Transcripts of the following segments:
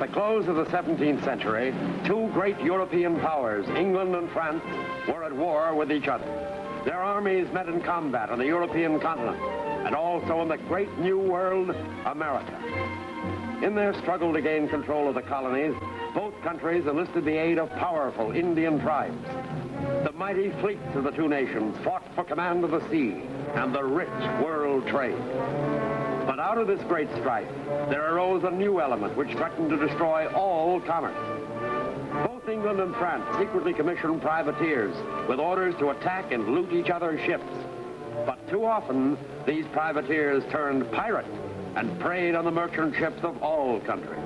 the close of the 17th century, two great European powers, England and France, were at war with each other. Their armies met in combat on the European continent and also in the great new world, America. In their struggle to gain control of the colonies, both countries enlisted the aid of powerful Indian tribes. The mighty fleets of the two nations fought for command of the sea and the rich world trade. But out of this great strife, there arose a new element which threatened to destroy all commerce. Both England and France secretly commissioned privateers with orders to attack and loot each other's ships. But too often, these privateers turned pirate and preyed on the merchant ships of all countries.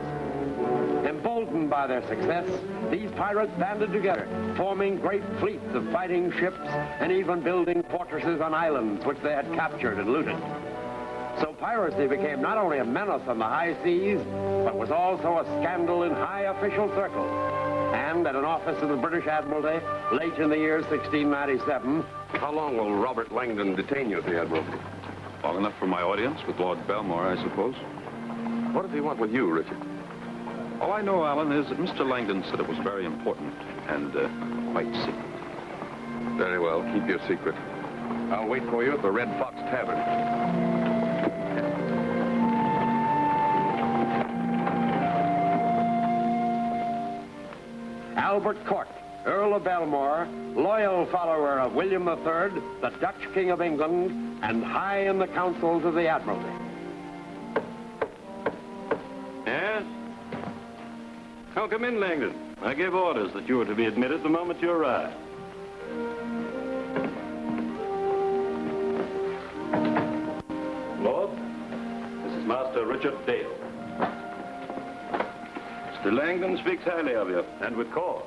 Emboldened by their success, these pirates banded together, forming great fleets of fighting ships and even building fortresses on islands which they had captured and looted. So piracy became not only a menace on the high seas, but was also a scandal in high official circles. And at an office of the British Admiralty, late in the year 1697... How long will Robert Langdon detain you at the Admiralty? Long enough for my audience with Lord Belmore, I suppose. What does he want with you, Richard? All I know, Alan, is that Mr. Langdon said it was very important and quite secret. Very well, keep your secret. I'll wait for you at the Red Fox Tavern. Albert Cork, Earl of Belmore, loyal follower of William III, the Dutch King of England, and high in the councils of the Admiralty. Yes? Oh, come in, Langdon. I gave orders that you were to be admitted the moment you arrived. Lord, this is Master Richard Dale. Mr. Langdon speaks highly of you, and with cause.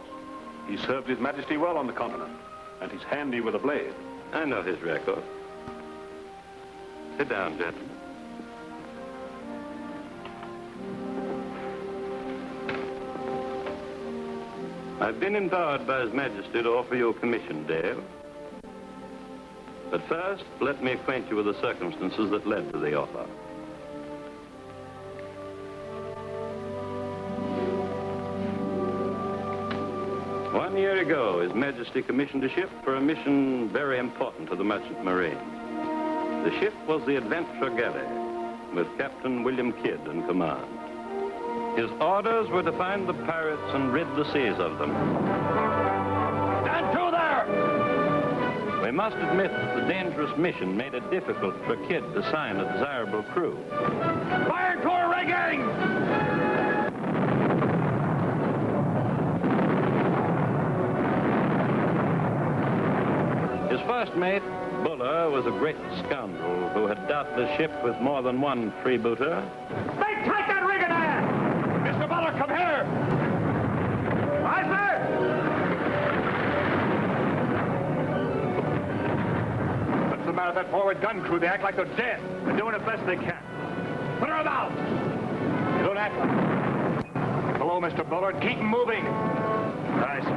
He served His Majesty well on the continent, and he's handy with a blade. I know his record. Sit down, gentlemen. I've been empowered by His Majesty to offer you a commission, Dale. But first, let me acquaint you with the circumstances that led to the offer. One year ago, His Majesty commissioned a ship for a mission very important to the merchant marine. The ship was the Adventure Galley, with Captain William Kidd in command. His orders were to find the pirates and rid the seas of them. Stand to there! We must admit that the dangerous mission made it difficult for Kidd to sign a desirable crew. Fire to our rigging! His first mate, Buller, was a great scoundrel who had doubted the ship with more than one freebooter. Make tight that rigging hand! Mr. Buller, come here! Aye, sir! What's the matter with that forward gun crew? They act like they're dead. They're doing the best they can. Put her about! You don't act like it. Hello, Mr. Buller. Keep moving. Aye, sir.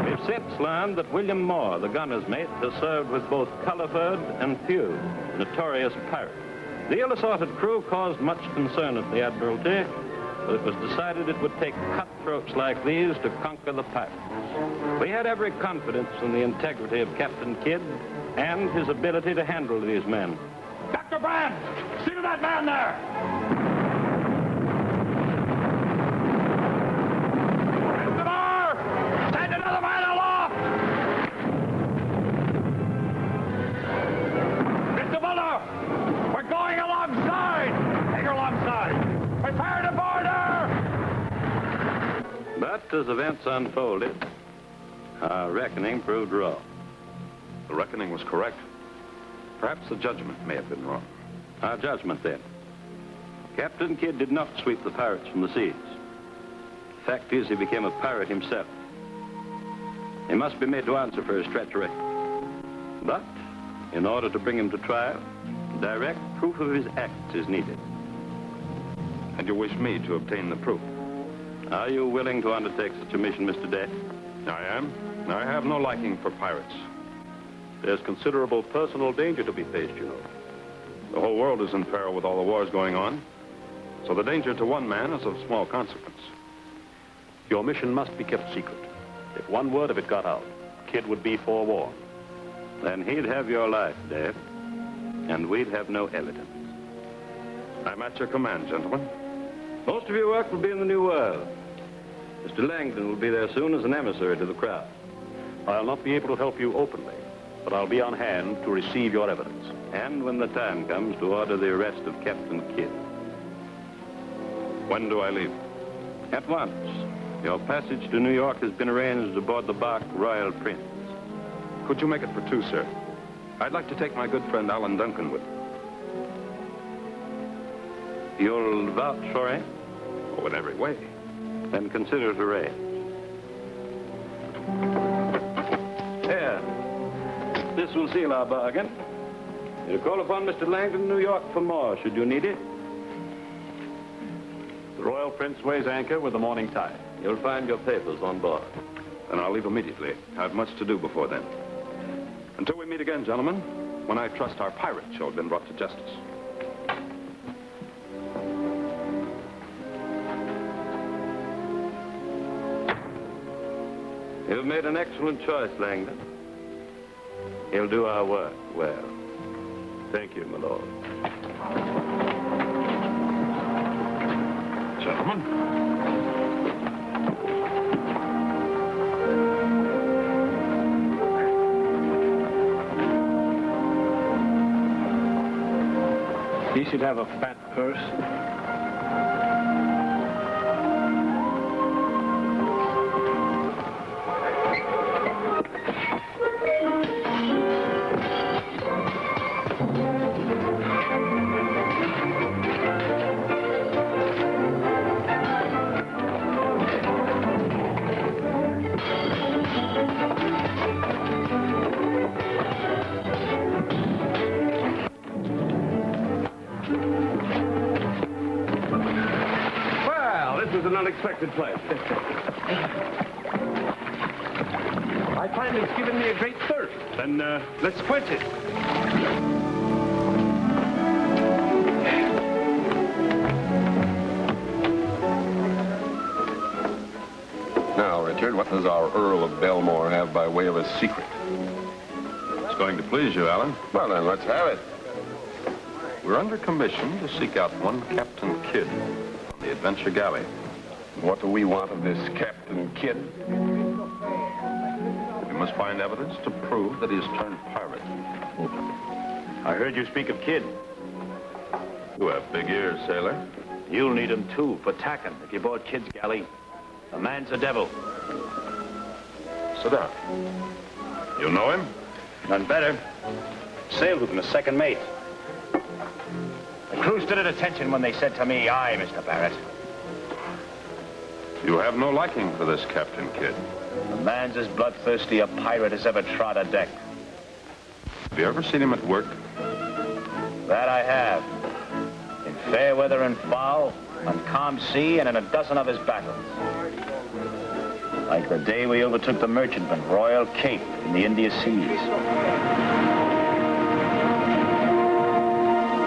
We've since learned that William Moore, the gunner's mate, has served with both Culliford and Pugh, notorious pirates. The ill-assorted crew caused much concern at the Admiralty, but it was decided it would take cutthroats like these to conquer the pirates. We had every confidence in the integrity of Captain Kidd and his ability to handle these men. Dr. Brand, see to that man there! But as events unfolded, our reckoning proved wrong. The reckoning was correct. Perhaps the judgment may have been wrong. Our judgment, then. Captain Kidd did not sweep the pirates from the seas. The fact is, he became a pirate himself. He must be made to answer for his treachery. But, in order to bring him to trial, direct proof of his acts is needed. And you wish me to obtain the proof? Are you willing to undertake such a mission, Mr. Day? I am. I have no liking for pirates. There's considerable personal danger to be faced, you know. The whole world is in peril with all the wars going on. So the danger to one man is of small consequence. Your mission must be kept secret. If one word of it got out, Kidd would be forewarned. Then he'd have your life, Dave. And we'd have no evidence. I'm at your command, gentlemen. Most of your work will be in the New World. Mr. Langdon will be there soon as an emissary to the crowd. I'll not be able to help you openly, but I'll be on hand to receive your evidence. And when the time comes to order the arrest of Captain Kidd. When do I leave? At once. Your passage to New York has been arranged aboard the bark Royal Prince. Could you make it for 2, sir? I'd like to take my good friend Alan Duncan with me. You'll vouch for him? Oh, in every way. Then consider it arranged. Here. This will seal our bargain. You'll call upon Mr. Langdon in New York for more, should you need it. The Royal Prince weighs anchor with the morning tide. You'll find your papers on board. Then I'll leave immediately. I have much to do before then. Until we meet again, gentlemen, when I trust our pirate shall have been brought to justice. You've made an excellent choice, Langdon. He'll do our work well. Thank you, my lord. Gentlemen. He should have a fat purse. Unexpected place. I find it's given me a great thirst. Then let's quench it. Now, Richard, what does our Earl of Belmore have by way of a secret? It's going to please you, Alan. Well, then, let's have it. We're under commission to seek out one Captain Kidd on the Adventure Galley. What do we want of this Captain Kidd? We must find evidence to prove that he's turned pirate. I heard you speak of Kidd. You have big ears, sailor. You'll need him, too, for tacking if you board Kidd's galley. The man's a devil. Sit down. You know him? None better. Sailed with him as second mate. The crew stood at attention when they said to me, "Aye, Mr. Barrett." You have no liking for this Captain Kidd. The man's as bloodthirsty a pirate as ever trod a deck. Have you ever seen him at work? That I have. In fair weather and foul, on calm sea, and in a dozen of his battles. Like the day we overtook the merchantman, Royal Cape, in the India Seas.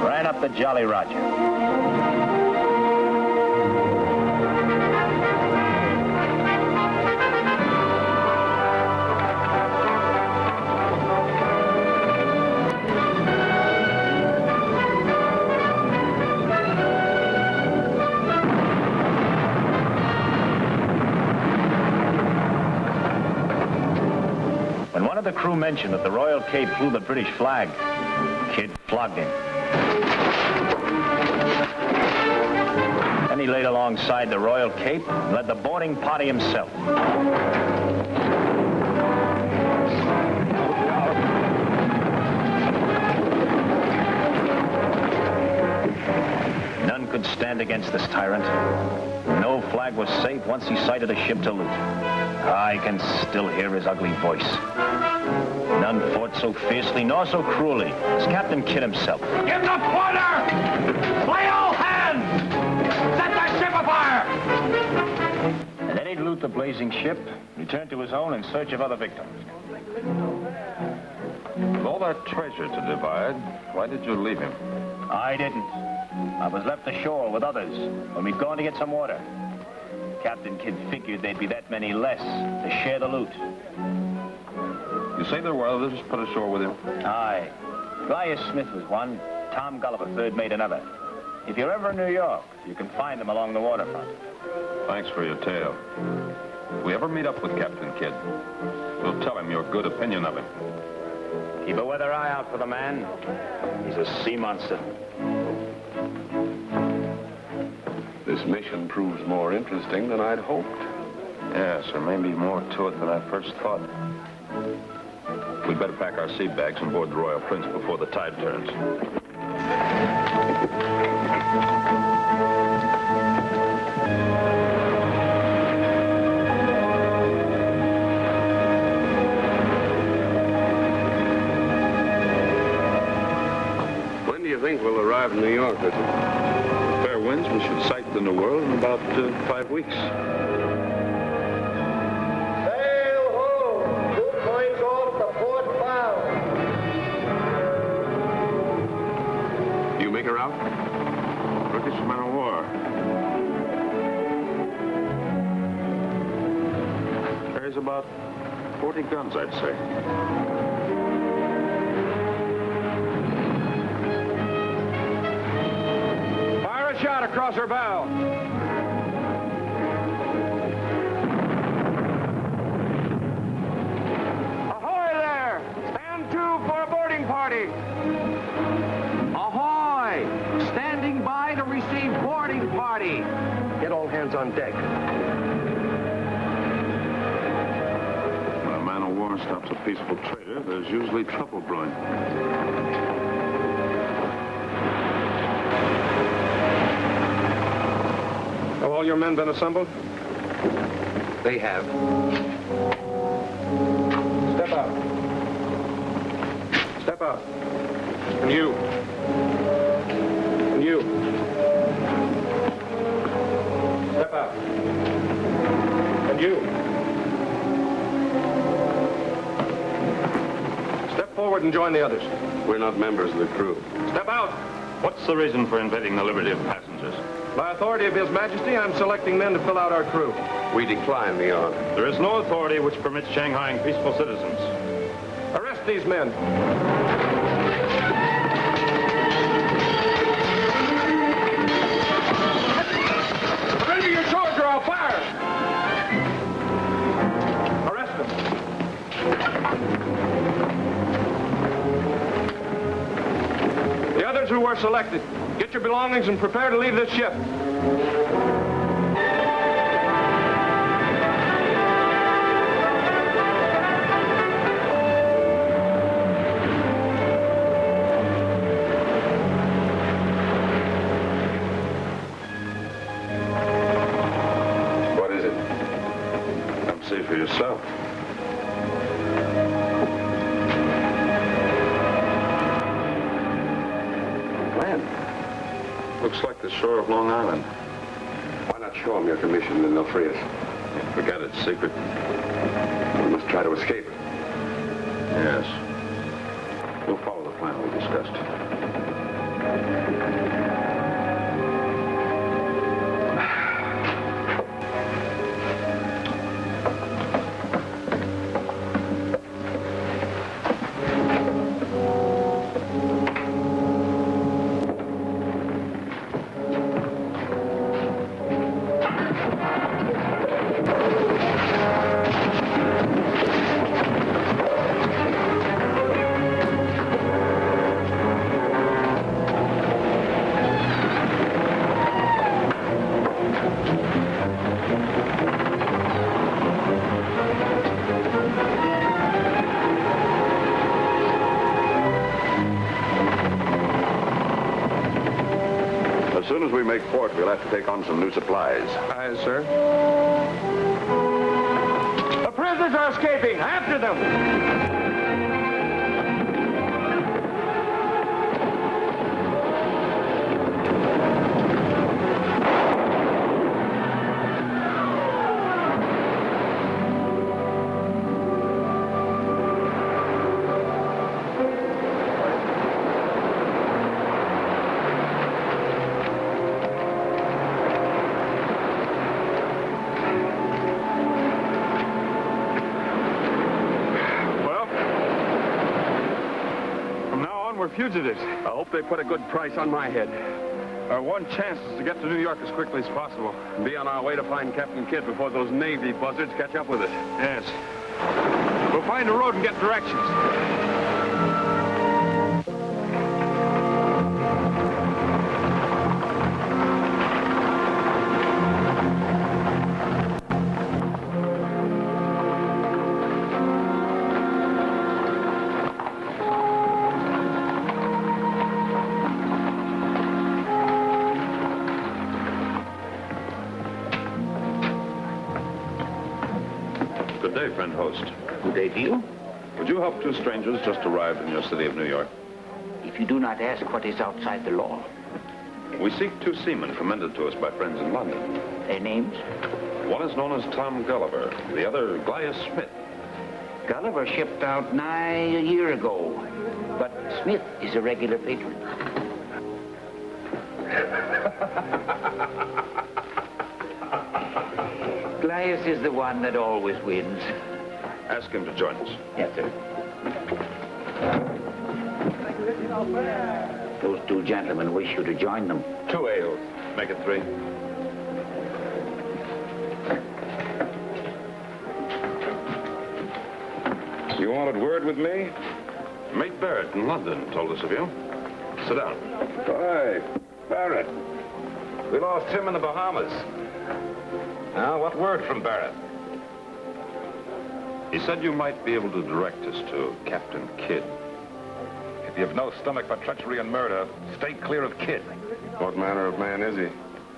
Ran up the Jolly Roger. The crew mentioned that the Royal Cape flew the British flag. Kidd flogged him. Then he laid alongside the Royal Cape and led the boarding party himself. None could stand against this tyrant. No flag was safe once he sighted a ship to loot. I can still hear his ugly voice. None fought so fiercely nor so cruelly as Captain Kidd himself. Give the quarter! Play all hands! Set the ship afire! And then he'd loot the blazing ship, return to his own in search of other victims. With all that treasure to divide, why did you leave him? I didn't. I was left ashore with others when we'd gone to get some water. Captain Kidd figured there'd be that many less to share the loot. You say there were others put ashore with him? Aye. Gaius Smith was one. Tom Gulliver, third mate, another. If you're ever in New York, you can find them along the waterfront. Thanks for your tale. If we ever meet up with Captain Kidd, we'll tell him your good opinion of him. Keep a weather eye out for the man. He's a sea monster. This mission proves more interesting than I'd hoped. Yes, there may be more to it than I first thought. We'd better pack our seed bags and board the Royal Prince before the tide turns. When do you think we'll arrive in New York, Richard? Fair winds, we should sight the New World in about 5 weeks. Sail ho! 2 points off the port bow. You make her out? British man of war. Carries about 40 guns, I'd say. Shot across her bow. Ahoy there! Stand to for a boarding party. Ahoy! Standing by to receive boarding party. Get all hands on deck. When a man of war stops a peaceful trader, there's usually trouble brewing. Have all your men been assembled? They have. Step out. Step out. And you. And you. Step out. And you. Step forward and join the others. We're not members of the crew. Step out. What's the reason for invading the liberty of passengers? By authority of His Majesty, I'm selecting men to fill out our crew. We decline the honor. There is no authority which permits shanghaiing peaceful citizens. Arrest these men. Surrender your swords or I'll fire. Arrest them. The others who were selected, get your belongings and prepare to leave this ship. What is it? Come see for yourself. Looks like the shore of Long Island. Why not show them your commission and they'll free us? Forget it, secret. We must try to escape it. Yes. We'll follow the plan we discussed. As soon as we make port, we'll have to take on some new supplies. Aye, sir. The prisoners are escaping. After them. we're fugitives. I hope they put a good price on my head. Our one chance is to get to New York as quickly as possible and be on our way to find Captain Kidd before those Navy buzzards catch up with us. Yes. We'll find a road and get directions. Good day, friend host. Good day to you. Would you help two strangers just arrived in your city of New York? If you do not ask what is outside the law. We seek two seamen commended to us by friends in London. Their names? One is known as Tom Gulliver, the other Gaius Smith. Gulliver shipped out nigh a year ago, but Smith is a regular patron. Gaius is the one that always wins. Ask him to join us. Yes, sir. Those two gentlemen wish you to join them. 2 ales. Make it 3. You wanted word with me? Mate Barrett in London told us of you. Sit down. Hi, Barrett. We lost him in the Bahamas. Now, what word from Barrett? He said you might be able to direct us to Captain Kidd. If you've no stomach for treachery and murder, stay clear of Kidd. What manner of man is he?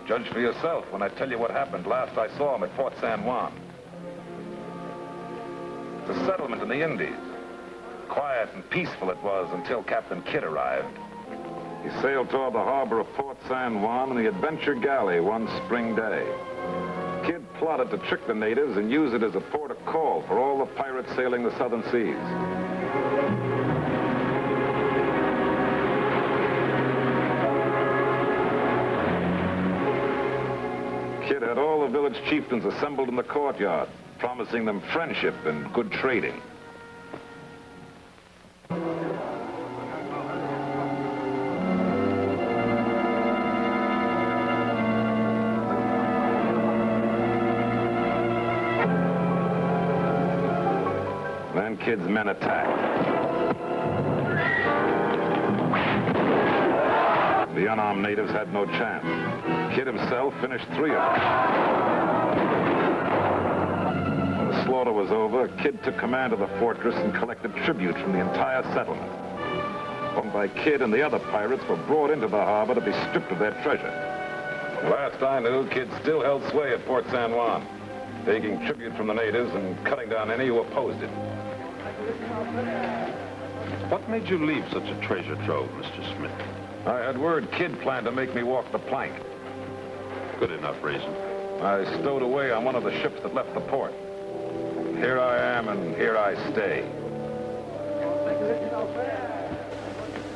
Judge for yourself when I tell you what happened last I saw him at Fort San Juan. It's a settlement in the Indies. Quiet and peaceful it was until Captain Kidd arrived. He sailed toward the harbor of Fort San Juan in the Adventure Galley one spring day. Kidd plotted to trick the natives and use it as a port of call for all the pirates sailing the southern seas. Kidd had all the village chieftains assembled in the courtyard, promising them friendship and good trading. Then Kidd's men attacked. The unarmed natives had no chance. Kidd himself finished 3 of them. When the slaughter was over, Kidd took command of the fortress and collected tribute from the entire settlement. Owned by Kidd and the other pirates were brought into the harbor to be stripped of their treasure. Last I knew, Kidd still held sway at Fort San Juan, taking tribute from the natives and cutting down any who opposed him. What made you leave such a treasure trove, Mr. Smith? I had word Kidd planned to make me walk the plank. Good enough reason. I stowed away on one of the ships that left the port. Here I am, and here I stay.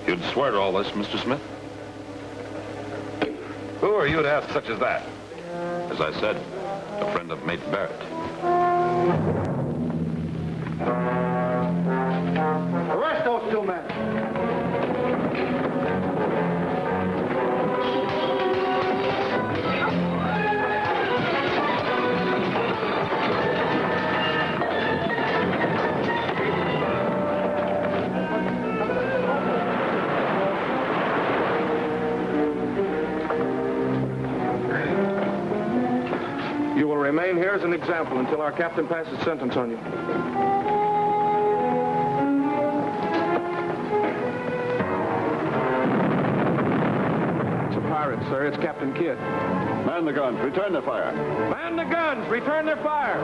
You'd swear to all this, Mr. Smith? Who are you to ask such as that? As I said, a friend of Mate Barrett. Arrest those 2 men. You will remain here as an example until our captain passes sentence on you. It's a pirate, sir. It's Captain Kidd. Man the guns, return the fire. Man the guns! Return their fire!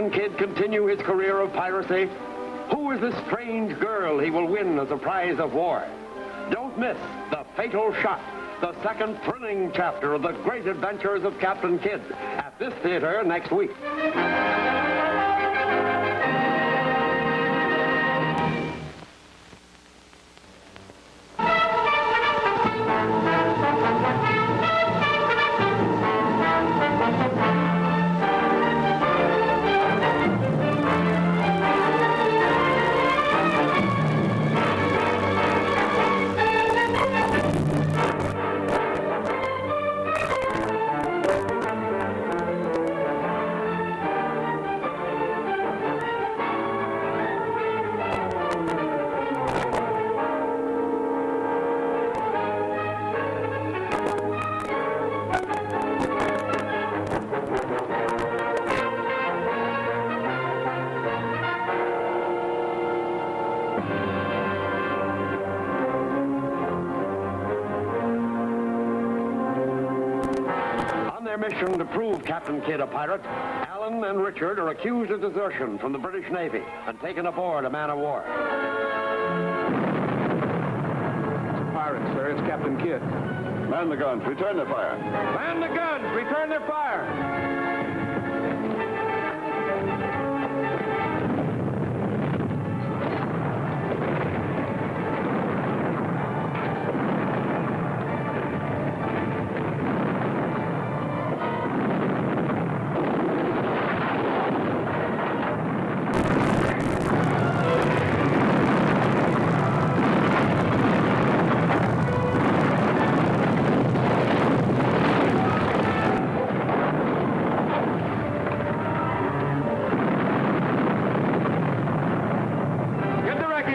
Captain Kidd continue his career of piracy? Who is this strange girl he will win as a prize of war? Don't miss The Fatal Shot, the second thrilling chapter of the great adventures of Captain Kidd, at this theater next week. Mission to prove Captain Kidd a pirate, Alan and Richard are accused of desertion from the British Navy and taken aboard a man-of-war. It's a pirate, sir. It's Captain Kidd. Man the guns. Return their fire. Man the guns. Return their fire.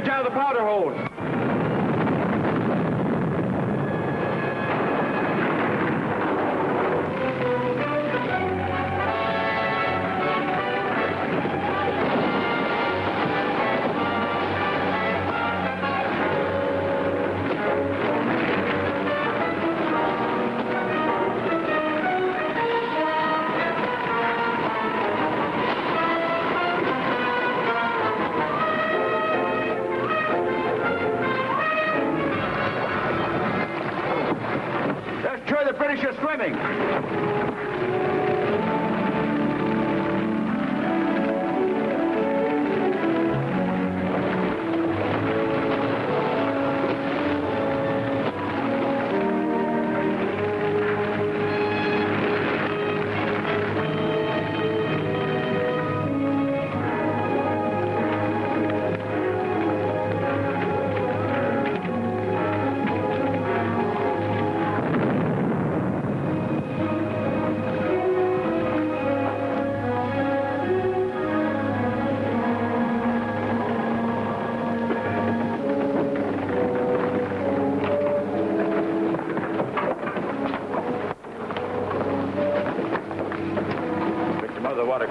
Out of the powder hold. British are swimming.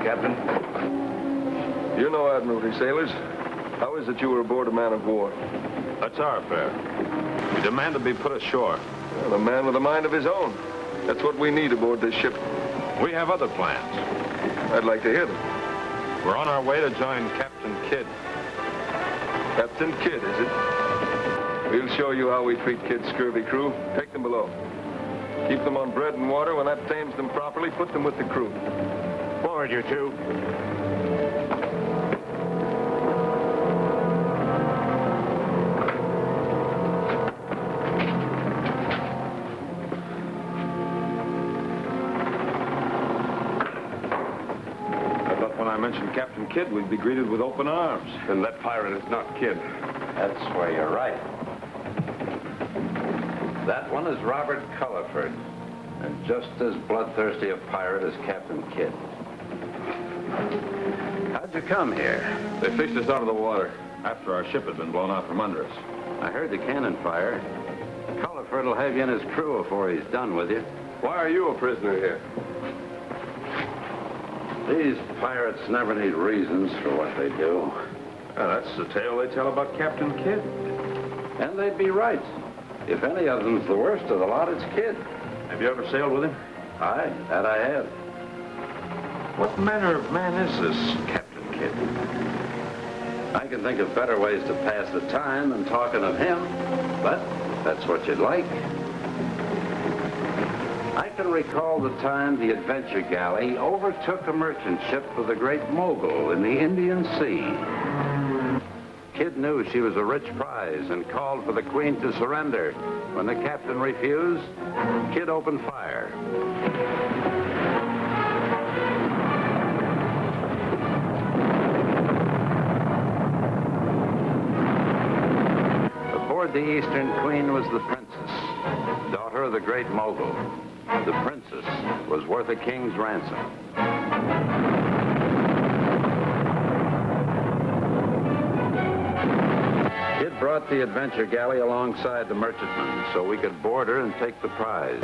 Captain. You know Admiralty sailors. How is it you were aboard a man-of-war? That's our affair. We demand to be put ashore. Well, a man with a mind of his own. That's what we need aboard this ship. We have other plans. I'd like to hear them. We're on our way to join Captain Kidd. Captain Kidd, is it? We'll show you how we treat Kidd's scurvy crew. Take them below. Keep them on bread and water. When that tames them properly, put them with the crew. Forward, you two. I thought when I mentioned Captain Kidd, we'd be greeted with open arms. And that pirate is not Kidd. That's where you're right. That one is Robert Culliford, and just as bloodthirsty a pirate as Captain Kidd. How'd you come here? They fished us out of the water after our ship had been blown out from under us. I heard the cannon fire. Culliford will have you in his crew before he's done with you. Why are you a prisoner here? These pirates never need reasons for what they do. That's the tale they tell about Captain Kidd. And they'd be right. If any of them's the worst of the lot, it's Kidd. Have you ever sailed with him? Aye, that I have. What manner of man is this Captain Kidd? I can think of better ways to pass the time than talking of him, but that's what you'd like. I can recall the time the Adventure Galley overtook a merchant ship of the Great Mogul in the Indian Sea. Kidd knew she was a rich prize and called for the Queen to surrender. When the captain refused, Kidd opened fire. Aboard the Eastern Queen was the princess, daughter of the Great Mogul. The princess was worth a king's ransom. Kidd brought the Adventure Galley alongside the merchantman so we could board her and take the prize.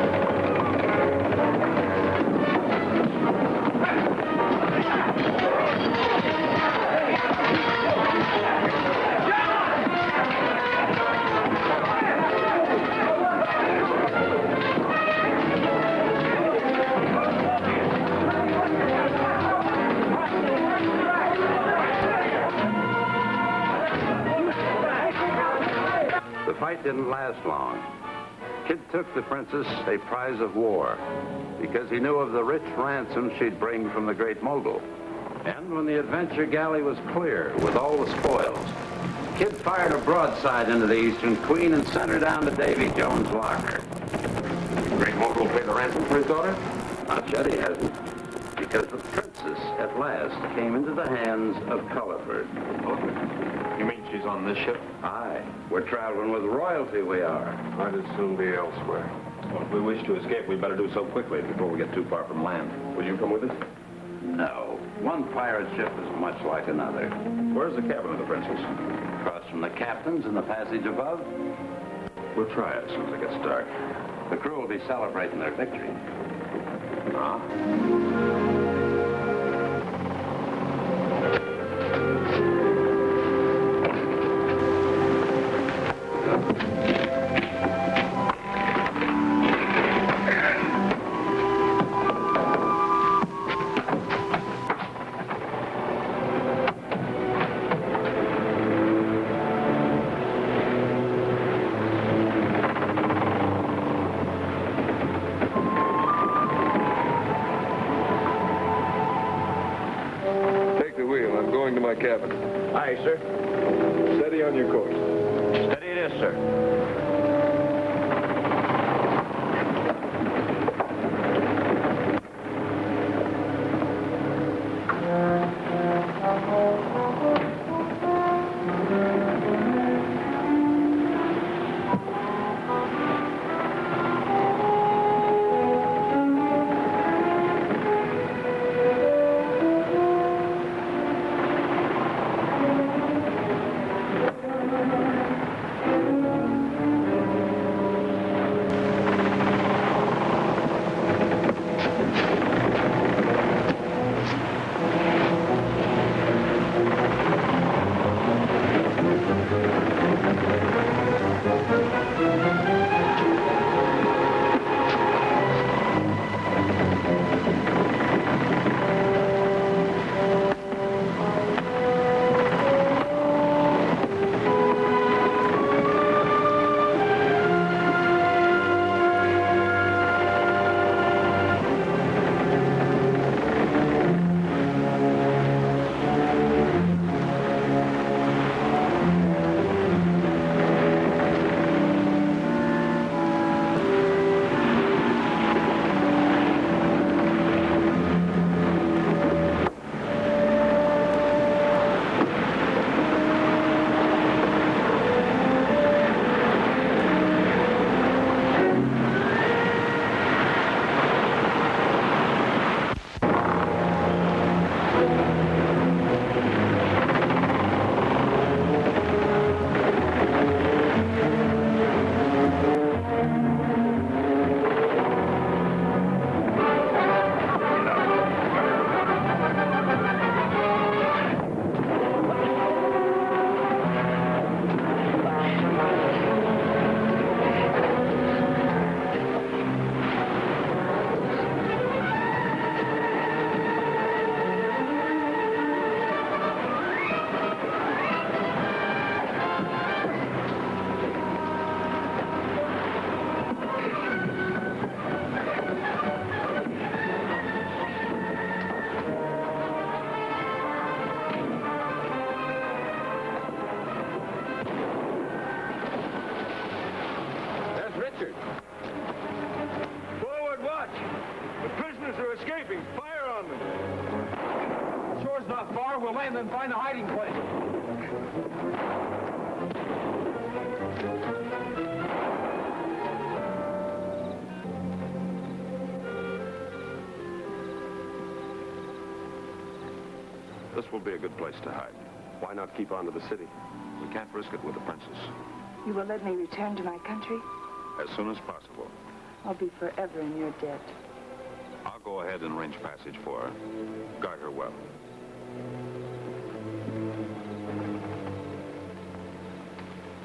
The fight didn't last long. Kidd took the princess a prize of war because he knew of the rich ransom she'd bring from the Great Mogul. And when the Adventure Galley was clear with all the spoils, Kidd fired a broadside into the Eastern Queen and sent her down to Davy Jones' locker. The Great Mogul paid the ransom for his daughter? Not yet he hasn't, because the princess at last came into the hands of Culliford. You mean she's on this ship? Aye, we're traveling with royalty, we are. I'd as soon be elsewhere. Well, if we wish to escape, we'd better do so quickly before we get too far from land. Will you come with us? No, one pirate ship is much like another. Where's the cabin of the princess? Across from the captain's in the passage above. We'll try it as soon as it gets dark. The crew will be celebrating their victory. Ah? Take the wheel. I'm going to my cabin. Aye, sir. Steady on your course. Steady it is, sir. land, then find a hiding place. This will be a good place to hide. Why not keep on to the city? We can't risk it with the princess. You will let me return to my country? As soon as possible. I'll be forever in your debt. I'll go ahead and arrange passage for her. Guard her well.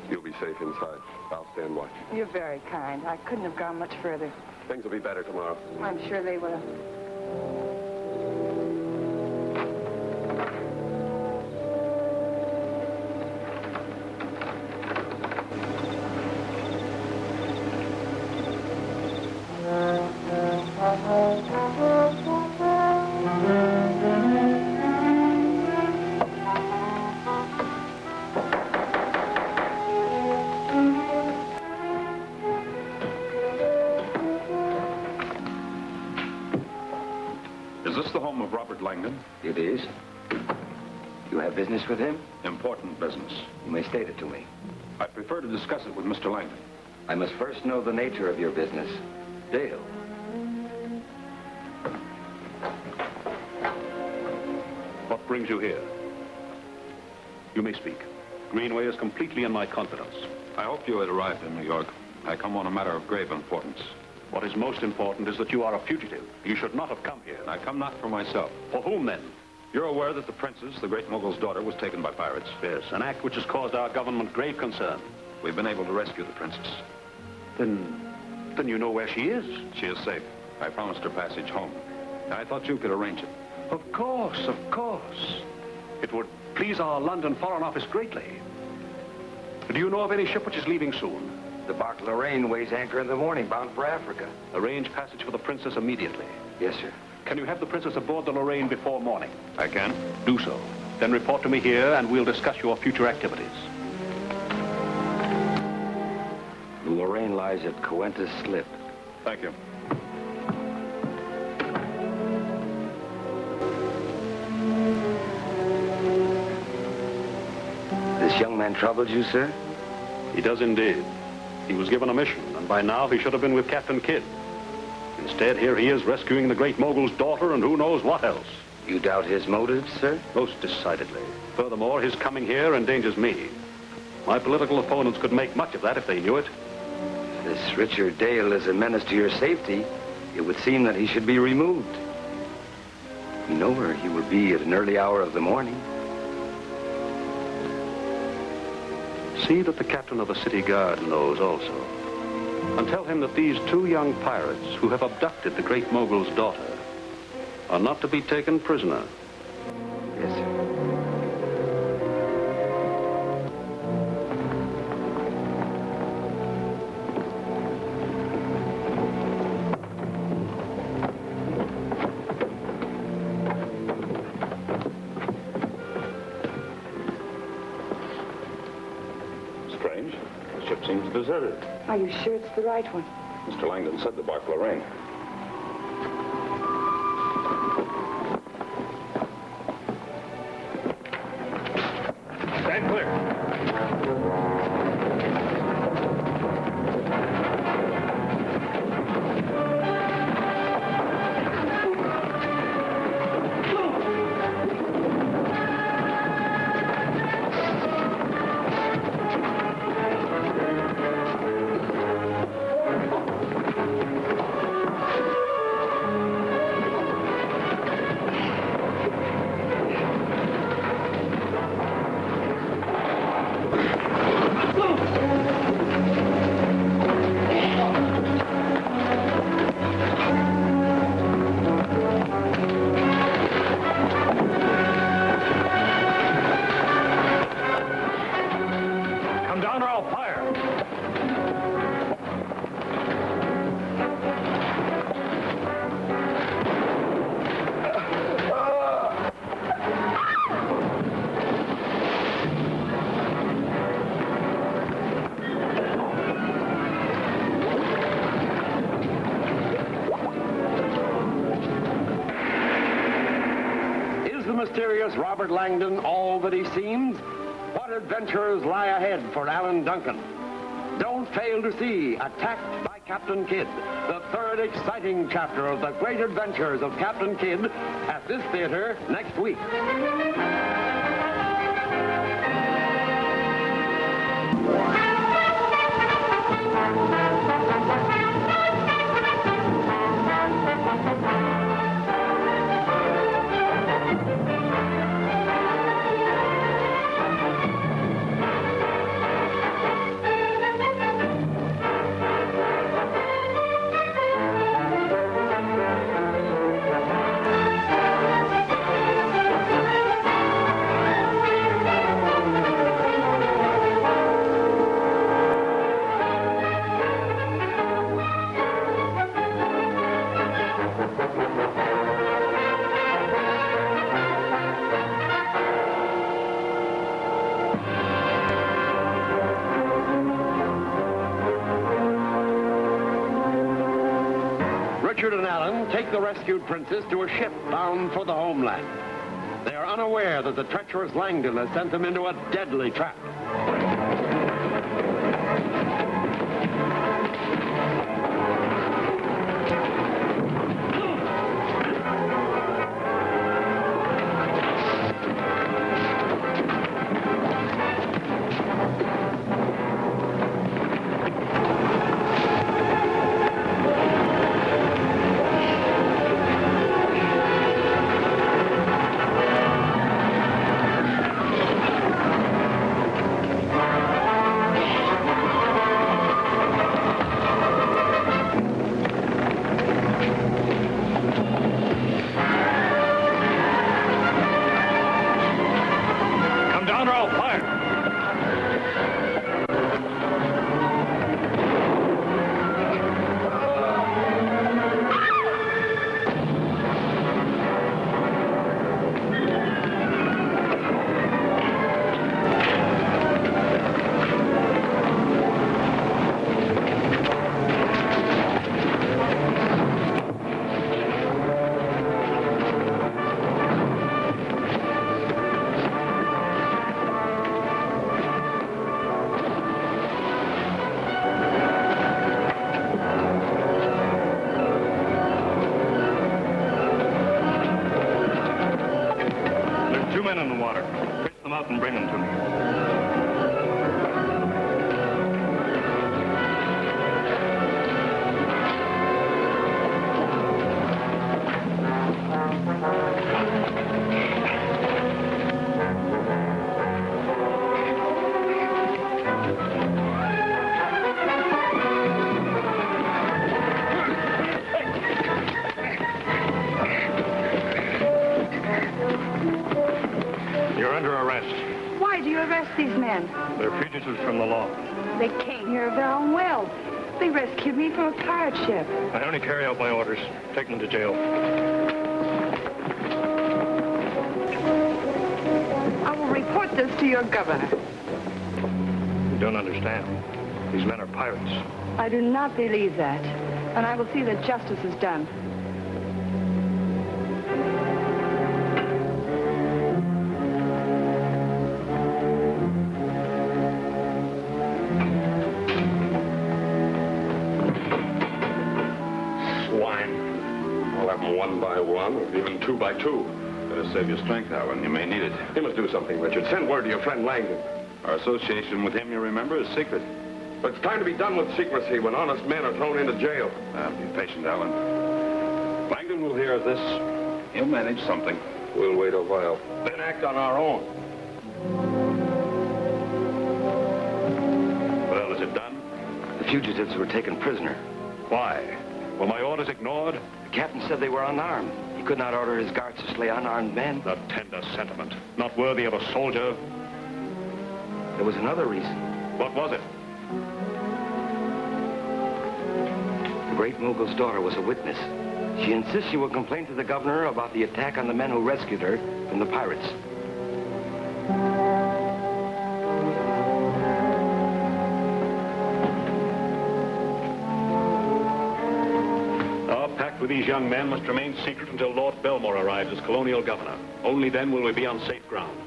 You'll be safe inside. I'll stand watch. You're very kind. I couldn't have gone much further. Things will be better tomorrow. I'm sure they will. Is this the home of Robert Langdon? It is. You have business with him? Important business. You may state it to me. I prefer to discuss it with Mr. Langdon. I must first know the nature of your business. Dale. What brings you here? You may speak. Greenway is completely in my confidence. I hoped you had arrived in New York. I come on a matter of grave importance. What is most important is that you are a fugitive. You should not have come here. I come not for myself. For whom, then? You're aware that the princess, the great Mogul's daughter, was taken by pirates? Yes, an act which has caused our government grave concern. We've been able to rescue the princess. Then you know where she is? She is safe. I promised her passage home. I thought you could arrange it. Of course, of course. It would please our London Foreign Office greatly. Do you know of any ship which is leaving soon? The bark Lorraine weighs anchor in the morning, bound for Africa. Arrange passage for the princess immediately. Yes, sir. Can you have the princess aboard the Lorraine before morning? I can. Do so. Then report to me here, and we'll discuss your future activities. The Lorraine lies at Coentus Slip. Thank you. This young man troubled you, sir? He does indeed. He was given a mission, and by now he should have been with Captain Kidd. Instead, here he is rescuing the great Mogul's daughter and who knows what else. You doubt his motives, sir? Most decidedly. Furthermore, his coming here endangers me. My political opponents could make much of that if they knew it. If this Richard Dale is a menace to your safety, it would seem that he should be removed. You know where he will be at an early hour of the morning. See that the captain of the city guard knows also. And tell him that these two young pirates who have abducted the great Mogul's daughter are not to be taken prisoner. Yes, sir. Strange. The ship seems deserted. Are you sure it's the right one? Mr. Langdon said the bark Lorraine. Stand clear. mysterious Robert Langdon all that he seems? What adventures lie ahead for Alan Duncan? Don't fail to see Attacked by Captain Kidd, the third exciting chapter of the great adventures of Captain Kidd at this theater next week. Richard and Alan take the rescued princess to a ship bound for the homeland. They are unaware that the treacherous Langdon has sent them into a deadly trap. They're fugitives from the law. They came here of their own will. They rescued me from a pirate ship. I only carry out my orders. Take them to jail. I will report this to your governor. You don't understand. These men are pirates. I do not believe that. And I will see that justice is done. One by one, or even two by two. Better save your strength, Alan. You may need it. You must do something, Richard. Send word to your friend Langdon. Our association with him, you remember, is secret. But it's time to be done with secrecy when honest men are thrown into jail. Be patient, Alan. Langdon will hear of this. He'll manage something. We'll wait a while, then act on our own. Well, is it done? The fugitives were taken prisoner. Why? Were my orders ignored? The captain said they were unarmed. He could not order his guards to slay unarmed men. A tender sentiment. Not worthy of a soldier. There was another reason. What was it? The Great Mogul's daughter was a witness. She insists she will complain to the governor about the attack on the men who rescued her from the pirates. with these young men must remain secret until Lord Belmore arrives as colonial governor. Only then will we be on safe ground.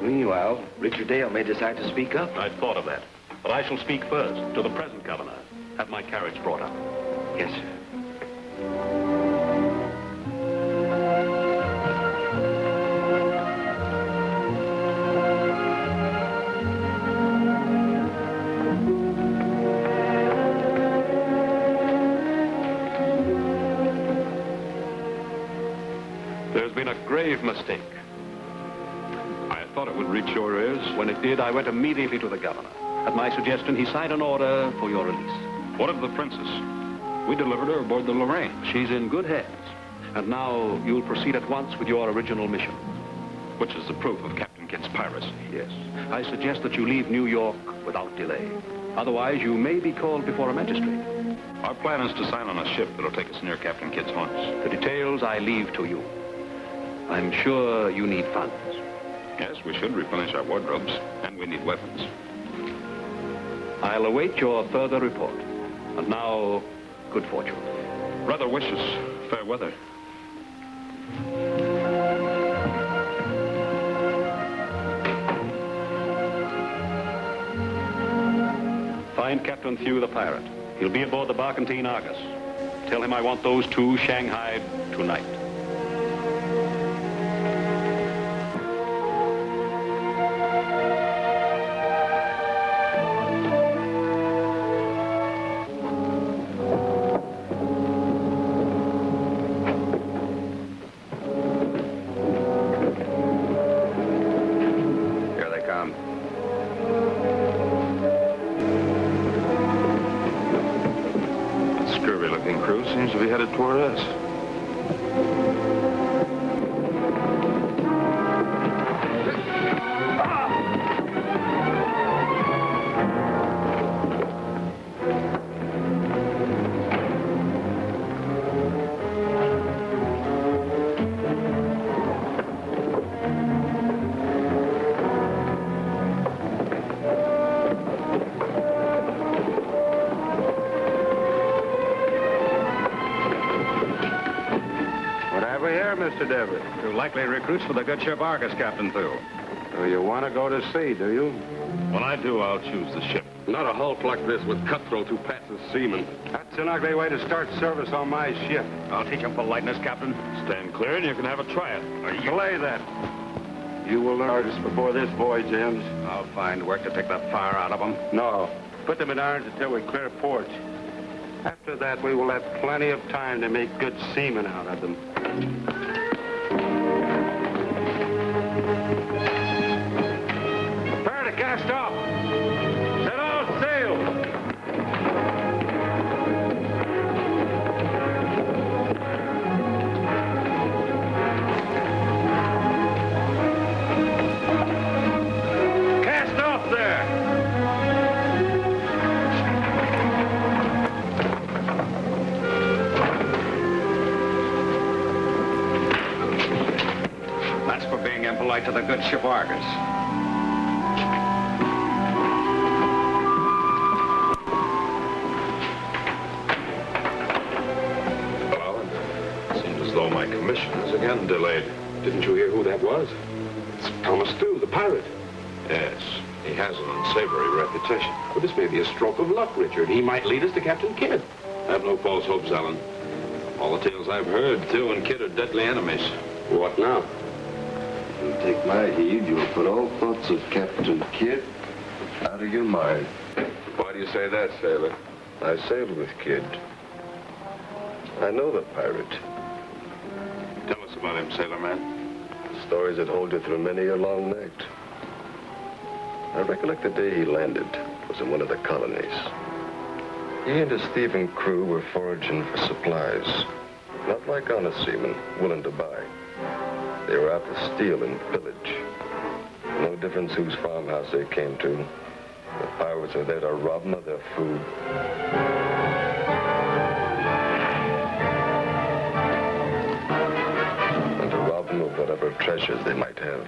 Meanwhile, Richard Dale may decide to speak up. I'd thought of that. But I shall speak first to the present governor. Have my carriage brought up. Yes, sir. There's been a grave mistake. I thought it would reach your ears. When it did, I went immediately to the governor. At my suggestion, he signed an order for your release. What of the princess? We delivered her aboard the Lorraine. She's in good hands. And now you'll proceed at once with your original mission. Which is the proof of Captain Kidd's piracy. Yes. I suggest that you leave New York without delay. Otherwise, you may be called before a magistrate. Our plan is to sign on a ship that'll take us near Captain Kidd's haunts. The details I leave to you. I'm sure you need funds. Yes, we should replenish our wardrobes, and we need weapons. I'll await your further report. And now, good fortune. Brother wishes fair weather. Find Captain Thew the pirate. He'll be aboard the barkentine Argus. Tell him I want those two shanghaied tonight. Seems to be headed toward us. Mr. Deverett. You're likely recruits for the good ship Argus, Captain Thew. So you want to go to sea, do you? When I do, I'll choose the ship. Not a hulk like this with cutthroats who pass as seamen. That's an ugly way to start service on my ship. I'll teach them politeness, Captain. Stand clear and you can have a try it. Delay that. You will learn us before this voyage ends. I'll find work to take the fire out of them. No. Put them in irons until we clear port. After that, we will have plenty of time to make good seamen out of them. Prepare to cast off. Set all sail. Cast off there. That's for being impolite to the good ship Argus. Though my commission is again delayed. Didn't you hear who that was? It's Thomas Thew, the pirate. Yes. He has an unsavory reputation. Well, this may be a stroke of luck, Richard. He might lead us to Captain Kidd. Have no false hopes, Alan. All the tales I've heard, Thew and Kidd are deadly enemies. What now? If you'll take my heed, you'll put all thoughts of Captain Kidd out of your mind. Why do you say that, sailor? I sailed with Kidd. I know the pirate. Tell us about him, sailor man. Stories that hold you through many a long night. I recollect the day he landed. It was in one of the colonies. He and his thieving crew were foraging for supplies. Not like honest seamen, willing to buy. They were out to steal and pillage. No difference whose farmhouse they came to. The pirates were there to rob them of their food. And to rob them of whatever treasures they might have.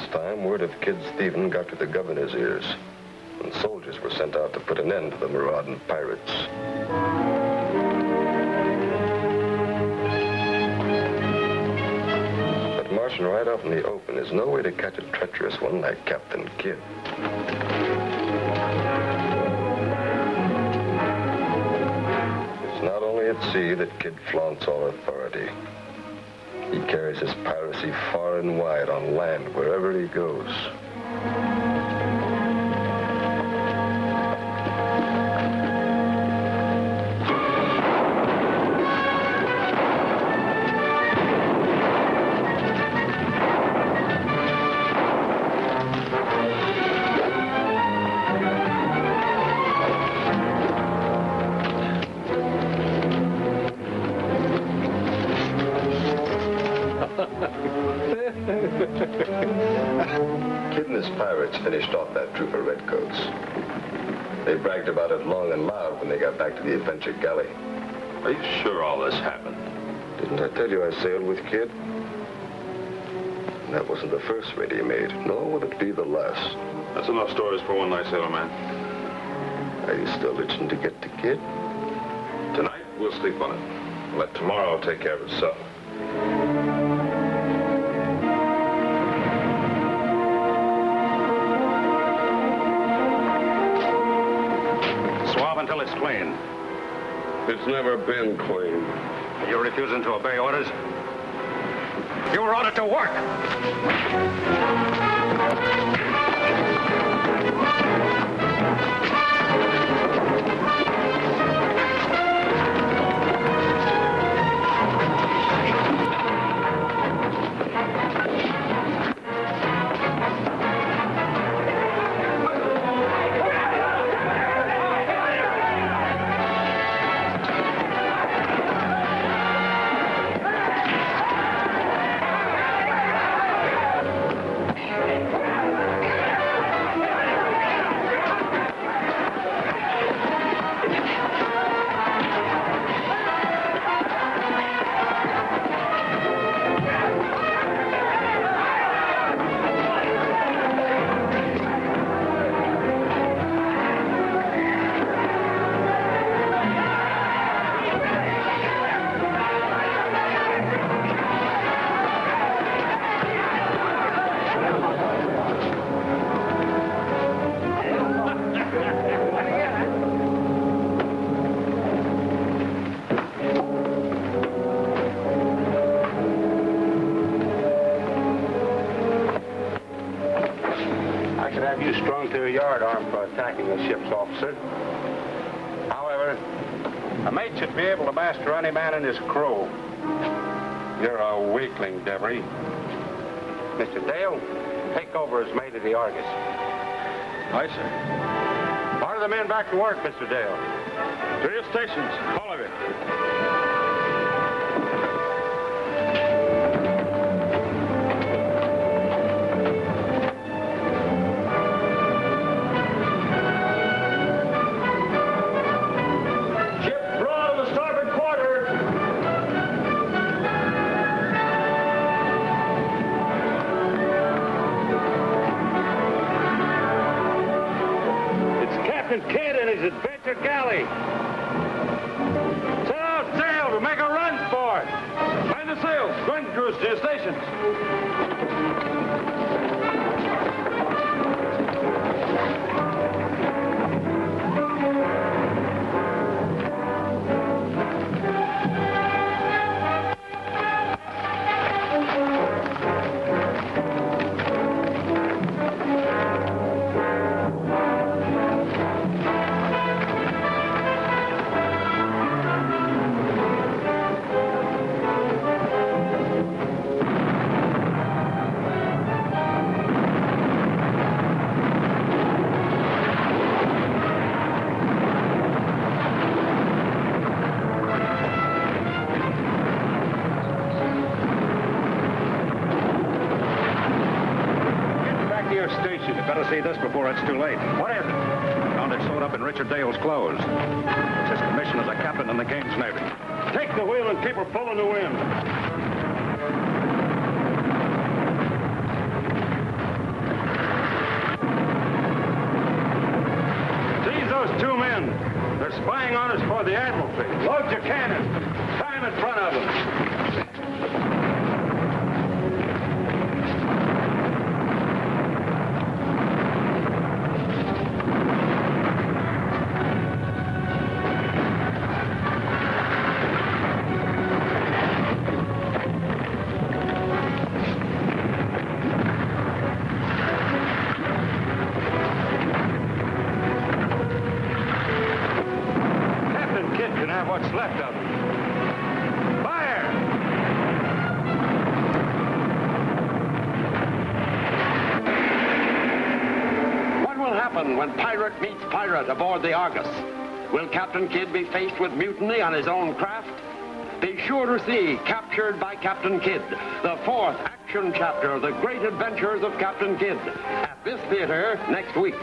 time, word of Kid's thieving got to the governor's ears, and soldiers were sent out to put an end to the marauding pirates. But marching right out in the open is no way to catch a treacherous one like Captain Kidd. It's not only at sea that Kidd flaunts all authority. He carries his piracy far and wide on land, wherever he goes. Kid and his pirates finished off that troop of redcoats. They bragged about it long and loud when they got back to the Adventure Galley. Are you sure all this happened? Didn't I tell you I sailed with Kid? And that wasn't the first raid he made, nor would it be the last. That's enough stories for one night, sailor man. Are you still itching to get to Kid? Tonight, we'll sleep on it. Let tomorrow take care of itself. Swab until it's clean. It's never been clean. You're refusing to obey orders? You were ordered to work! You strung to a yardarm for attacking the ship's officer. However, a mate should be able to master any man in his crew. You're a weakling, Devery. Mr. Dale, take over as mate of the Argus. Aye, sir. Order the men back to work, Mr. Dale. To your stations, all of you. Kid and his Adventure Galley. Set out sail to make a run for it. Mind the sails. Join the crews to your stations. See this before it's too late. What is it? Found it sewed up in Richard Dale's clothes. It's his commission as a captain in the King's Navy. Take the wheel and keep her full in the wind. They're spying on us for the Admiralty. Load your cannon. Time in front of them. What's left of it. Fire! What will happen when pirate meets pirate aboard the Argus? Will Captain Kidd be faced with mutiny on his own craft? Be sure to see Captured by Captain Kidd, the fourth action chapter of the great adventures of Captain Kidd, at this theater next week.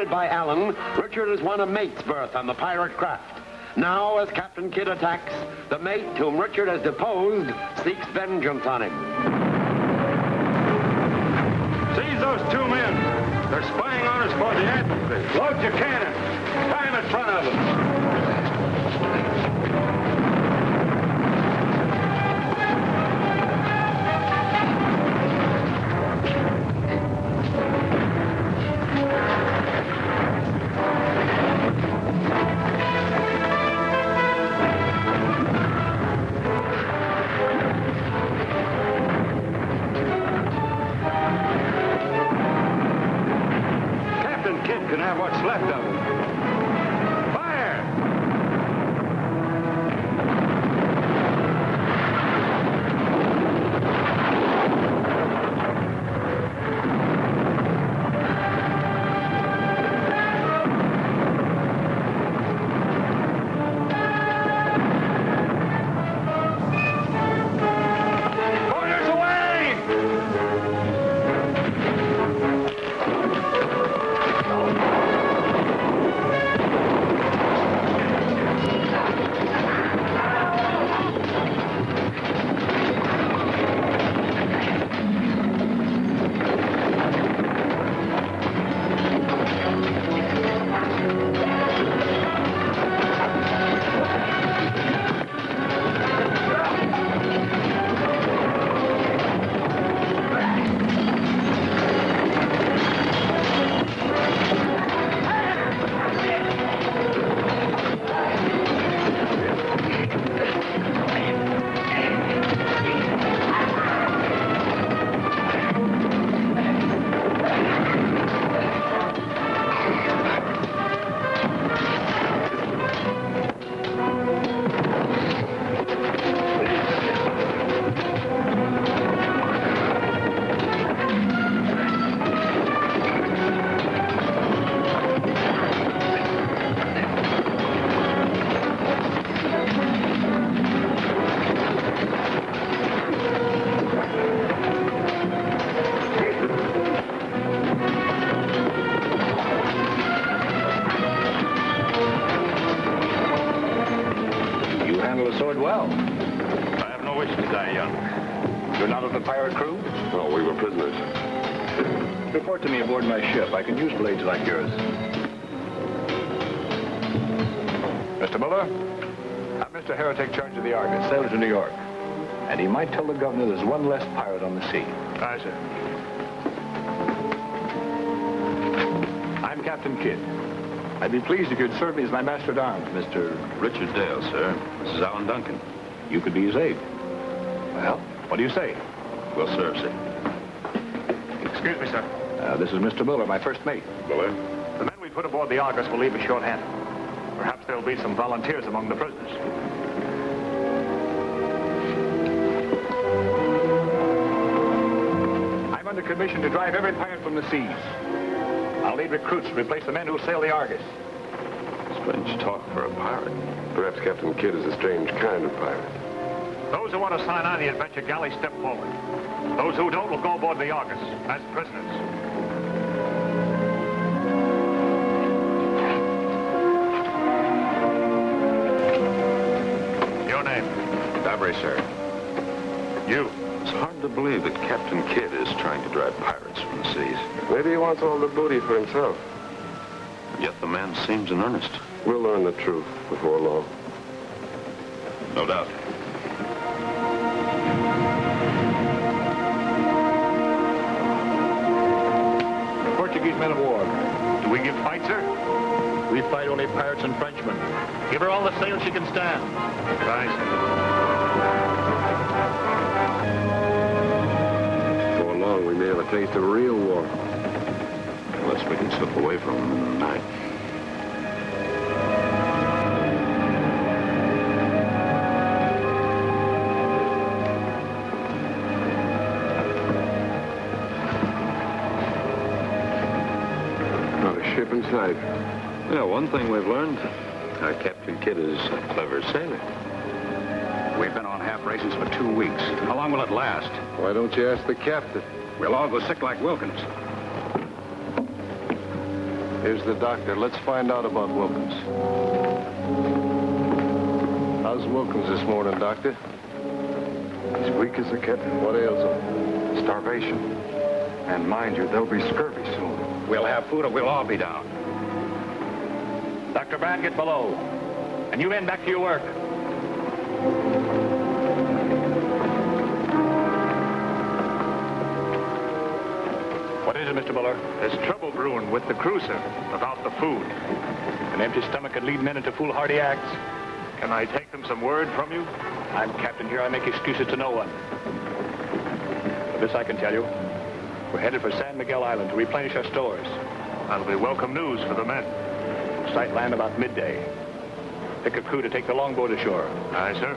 By Allen, Richard has won a mate's berth on the pirate craft. Now, as Captain Kidd attacks, the mate, whom Richard has deposed, seeks vengeance on him. Seize those two men. They're spying on us for the Admiralty. Load your cannon. Time in front of them. Can have what's left of it. Fire! Boilers away! well. I have no wish to die young. You're not of the pirate crew? No, we were prisoners. Report to me aboard my ship. I can use blades like yours. Mr. Muller, have Mr. Harrow take charge of the Argus, sail to New York. And he might tell the governor there's one less pirate on the sea. Aye, sir. I'm Captain Kidd. I'd be pleased if you'd serve me as my master-at-arms. Mr. Richard Dale, sir. This is Alan Duncan. You could be his aide. Well, what do you say? We'll serve, sir. Excuse me, sir. This is Mr. Miller, my first mate. Miller? The men we put aboard the Argus will leave us short-handed. Perhaps there'll be some volunteers among the prisoners. I'm under commission to drive every pirate from the seas. I'll need recruits to replace the men who sail the Argus. Strange talk for a pirate. Perhaps Captain Kidd is a strange kind of pirate. Those who want to sign on the adventure galley, step forward. Those who don't will go aboard the Argus as prisoners. Your name? Dabry, sir. You? It's hard to believe that Captain Kidd is trying to drive pirates from the seas. Maybe he wants all the booty for himself. Yet the man seems in earnest. We'll learn the truth before long. No doubt. Portuguese men of war. Do we give fight, sir? We fight only pirates and Frenchmen. Give her all the sail she can stand. Right, sir. Before long, we may have a taste of real war. Unless we can slip away from them in the night. Not a ship in sight. Yeah, one thing we've learned, our Captain Kidd is a clever sailor. We've been on half rations for 2 weeks. How long will it last? Why don't you ask the captain? We'll all go sick like Wilkins. Here's the doctor. Let's find out about Wilkins. How's Wilkins this morning, doctor? He's weak as a kitten. What ails him? Starvation. And mind you, there'll be scurvy soon. We'll have food or we'll all be down. Dr. Brand, get below. And you men back to your work. What is it, Mr. Muller? There's trouble brewing with the crew, sir, about the food. An empty stomach could lead men into foolhardy acts. Can I take them some word from you? I'm captain here. I make excuses to no one. But this I can tell you. We're headed for San Miguel Island to replenish our stores. That'll be welcome news for the men. We'll sight land about midday. Pick a crew to take the longboat ashore. Aye, sir.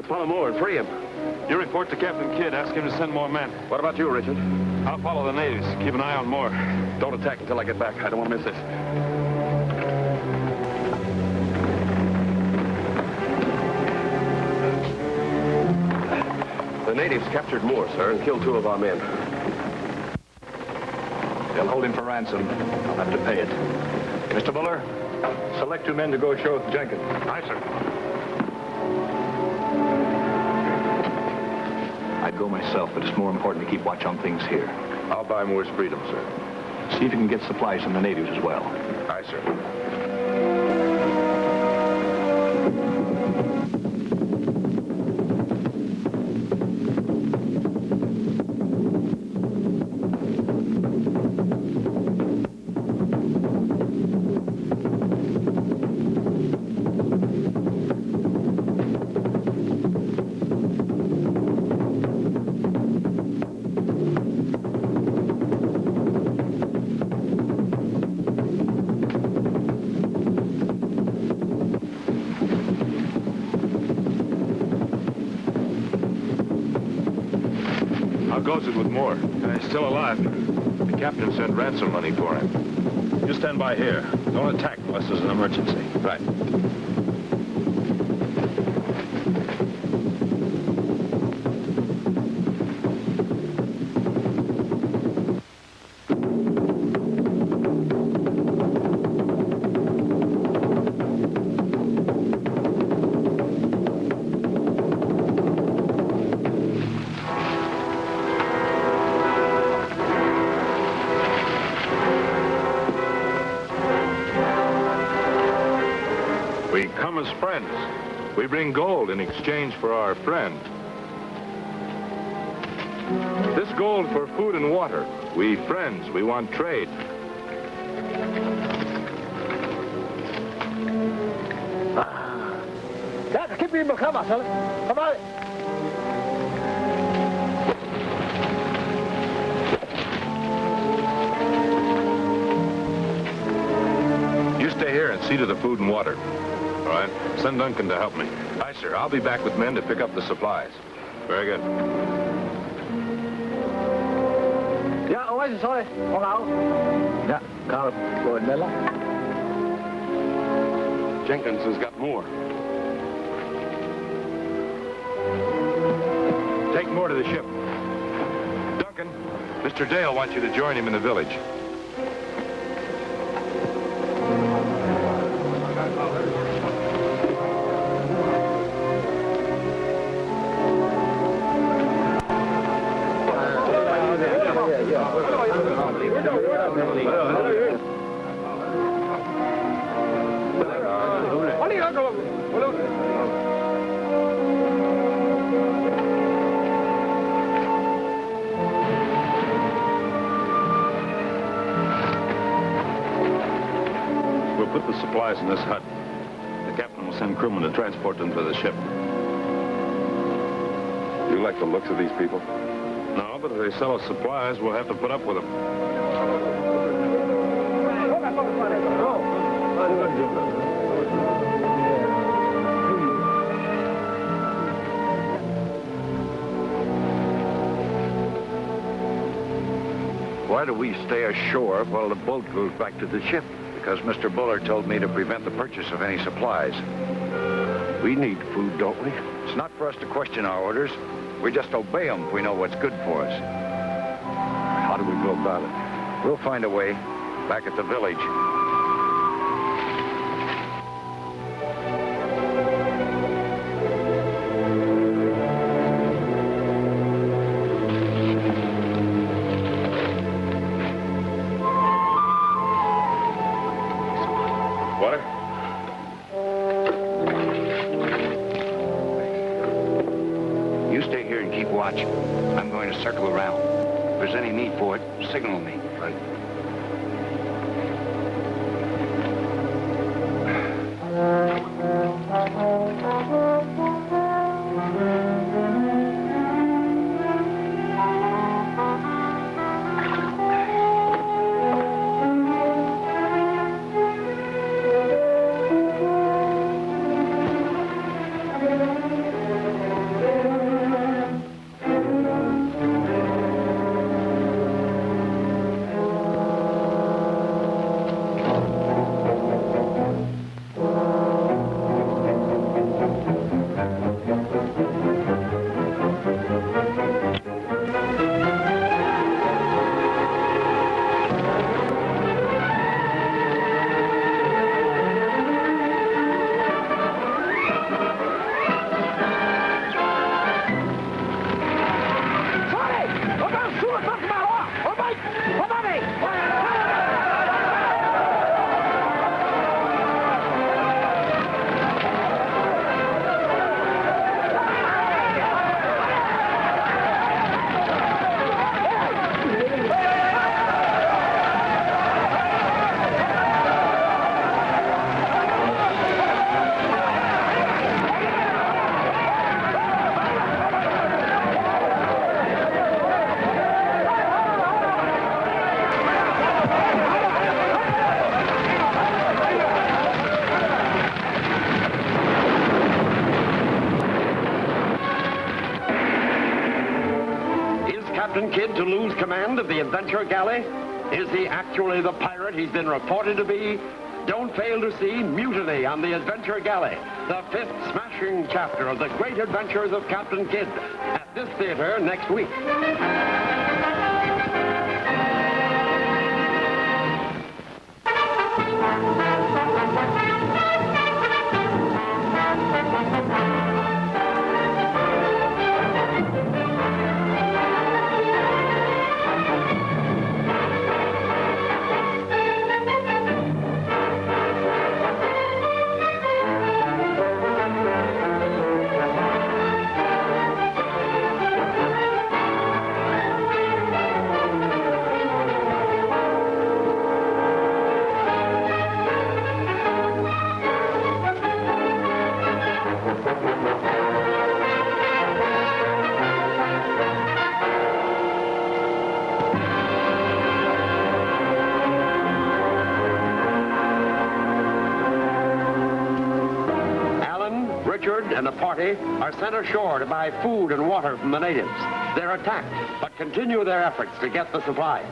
follow Moore and free him. You report to Captain Kidd. Ask him to send more men. What about you, Richard? I'll follow the natives. Keep an eye on Moore. Don't attack until I get back. I don't want to miss this. The natives captured Moore, sir, and killed 2 of our men. They'll hold him for ransom. I'll have to pay it. Mr. Buller, select 2 men to go ashore with Jenkins. Aye, sir. I'd go myself, but it's more important to keep watch on things here. I'll buy Moore's freedom, sir. See if you can get supplies from the natives as well. Aye, sir. How goes it with Moore? He's still alive. The captain sent ransom money for him. You stand by here. Don't attack unless there's an emergency. Right. We come as friends. We bring gold in exchange for our friend. This gold for food and water. We friends. We want trade. You stay here and see to the food and water. All right? Send Duncan to help me. Aye, sir. I'll be back with men to pick up the supplies. Very good. Ja, hoe is het, sorry? Hallo? Ja, Karl Miller. Jenkins has got more. Take Moore to the ship. Duncan, Mr. Dale wants you to join him in the village. We'll put the supplies in this hut. The captain will send crewmen to transport them to the ship. You like the looks of these people? No, but if they sell us supplies, we'll have to put up with them. Why do we stay ashore while the boat goes back to the ship? Because Mr. Buller told me to prevent the purchase of any supplies. We need food, don't we? It's not for us to question our orders. We just obey them if we know what's good for us. How do we go about it? We'll find a way back at the village. Water? You stay here and keep watch. I'm going to circle around. If there's any need for it, signal me. Right. Captain Kidd to lose command of the adventure galley? Is he actually the pirate he's been reported to be? Don't fail to see Mutiny on the Adventure Galley, the fifth smashing chapter of the great adventures of Captain Kidd, at this theater next week. And a party are sent ashore to buy food and water from the natives. They're attacked, but continue their efforts to get the supplies.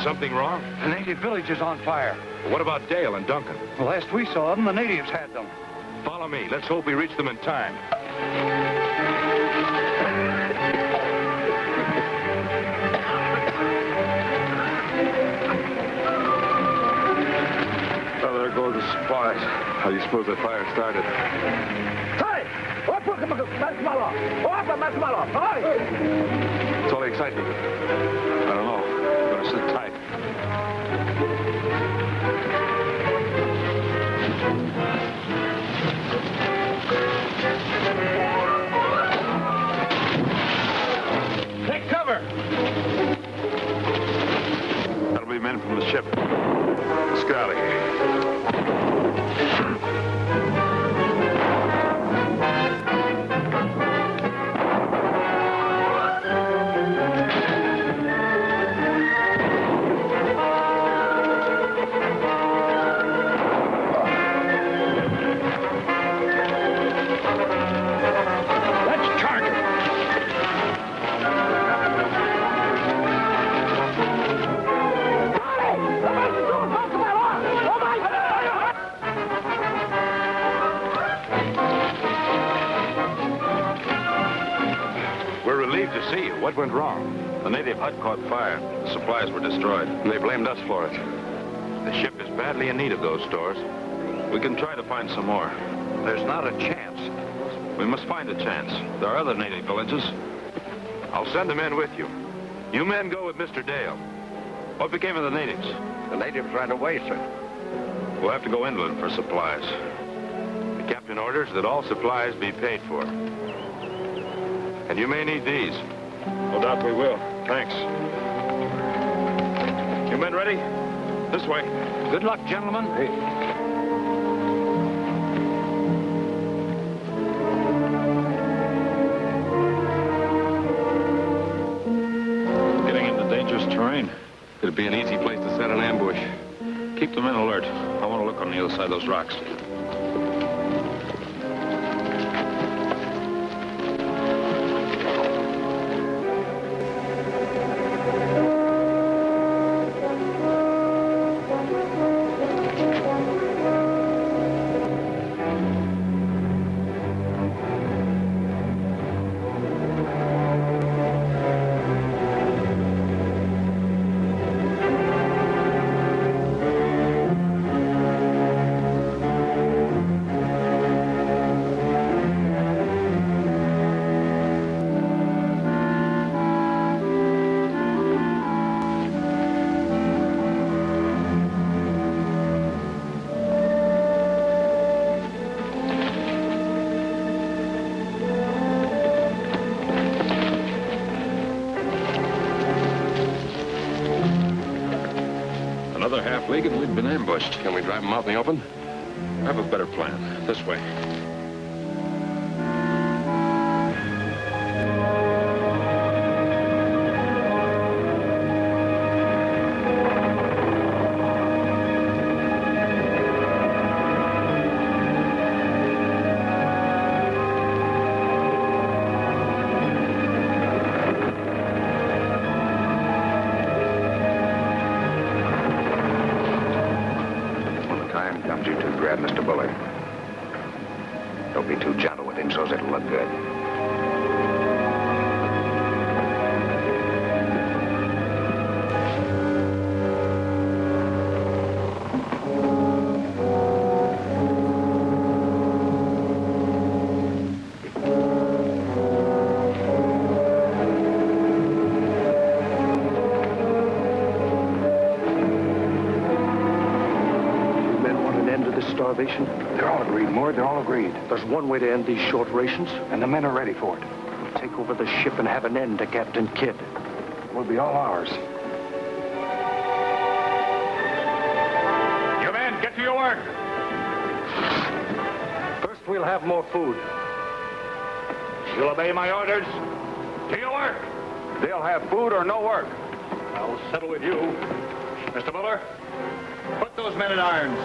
Something wrong? The native village is on fire. What about Dale and Duncan? The last we saw them, the natives had them. Follow me. Let's hope we reach them in time. Well, there goes the supplies. How do you suppose that fire started? What's all the excitement? I don't know. Better sit tight. Take cover! That'll be men from the ship. Let's get out of here. To see you. What went wrong? The native hut caught fire. The supplies were destroyed. And they blamed us for it. The ship is badly in need of those stores. We can try to find some more. There's not a chance. We must find a chance. There are other native villages. I'll send the men with you. You men go with Mr. Dale. What became of the natives? The natives ran away, sir. We'll have to go inland for supplies. The captain orders that all supplies be paid for. And you may need these. No doubt we will. Thanks. You men ready? This way. Good luck, gentlemen. Hey. Getting into dangerous terrain. It'd be an easy place to set an ambush. Keep the men alert. I want to look on the other side of those rocks. half-legged, we'd been ambushed. Can we drive them out in the open? I have a better plan. This way. Comes you to grab Mr. Buller. Don't be too gentle with him so it'll look good. Starvation? They're all agreed, Moore. They're all agreed. There's one way to end these short rations. And the men are ready for it. Take over the ship and have an end to Captain Kidd. Will be all ours. You men, get to your work. First, we'll have more food. You'll obey my orders. To your work. They'll have food or no work. I'll settle with you. Mr. Buller, put those men at irons.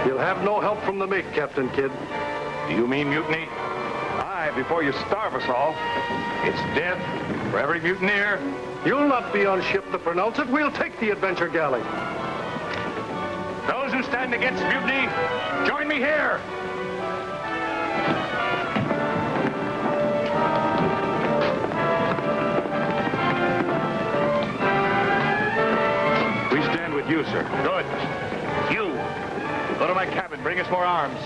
You'll have no help from the mate, Captain Kidd. Do you mean mutiny? Aye, before you starve us all. It's death for every mutineer. You'll not be on ship to pronounce it. We'll take the Adventure Galley. Those who stand against mutiny, join me here. We stand with you, sir. Good. You, go to my cabin. Bring us more arms.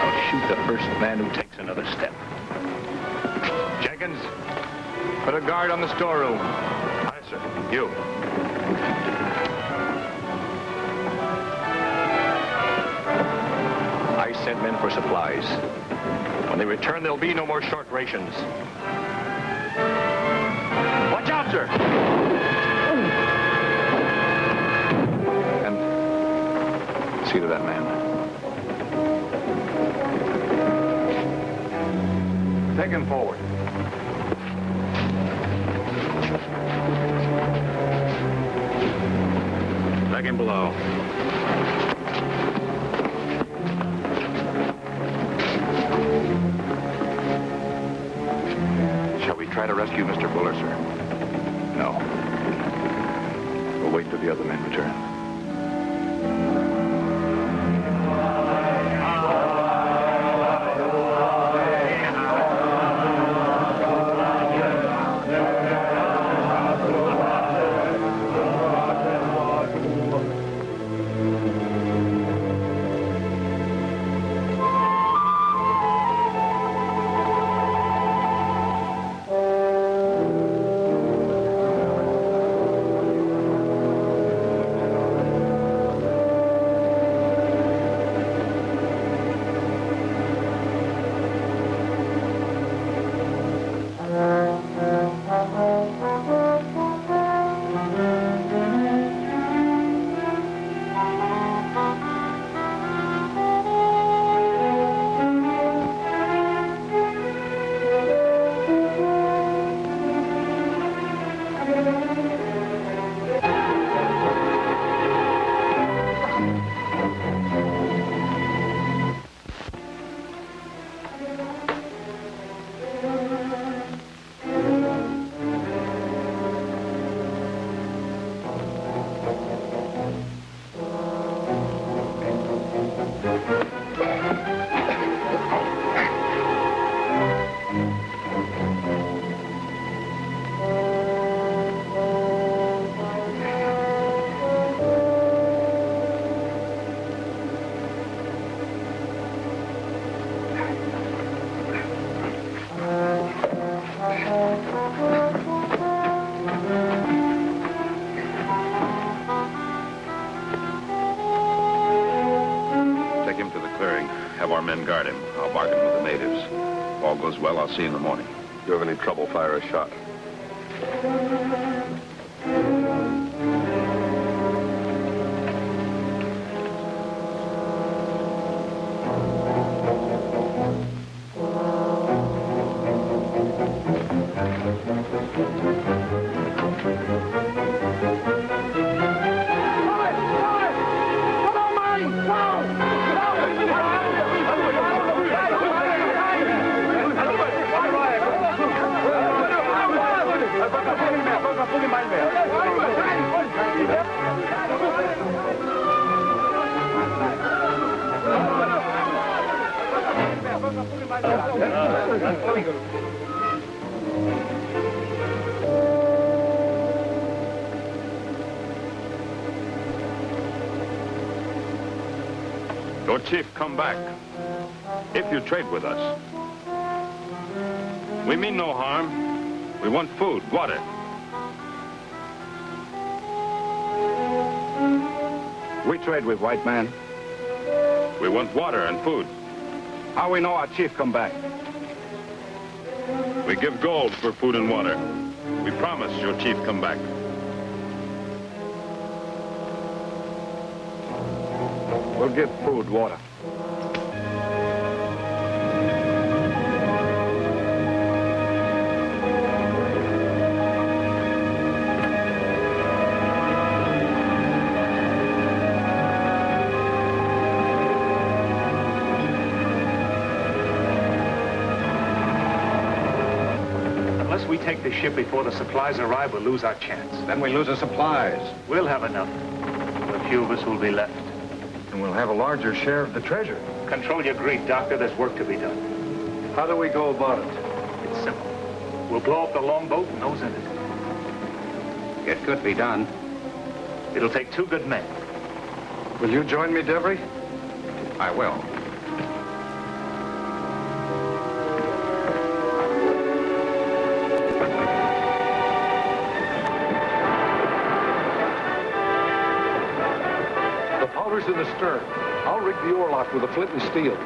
I'll shoot the first man who takes another step. Jenkins, put a guard on the storeroom. Aye, sir. You. I sent men for supplies. When they return, there'll be no more short rations. Watch out, sir! And see to that man. Take him forward. Leg him below. Shall we try to rescue Mr. Buller, sir? No. We'll wait till the other men return. have our men guard him. I'll bargain with the natives. If all goes well, I'll see you in the morning. If you have any trouble, fire a shot. Your chief come back, if you trade with us. We mean no harm. We want food, water. We trade with white man. We want water and food. How we know our chief come back? We give gold for food and water. We promise your chief come back. We'll give food, water. Unless we take the ship before the supplies arrive, we'll lose our chance. Then we lose the supplies. We'll have enough. A few of us will be left. And we'll have a larger share of the treasure. Control your greed, Doctor. There's work to be done. How do we go about it? It's simple. We'll blow up the longboat and those in it. It could be done. It'll take 2 good men. Will you join me, Devery? I will. In the stern. I'll rig the oarlock with a flint and steel.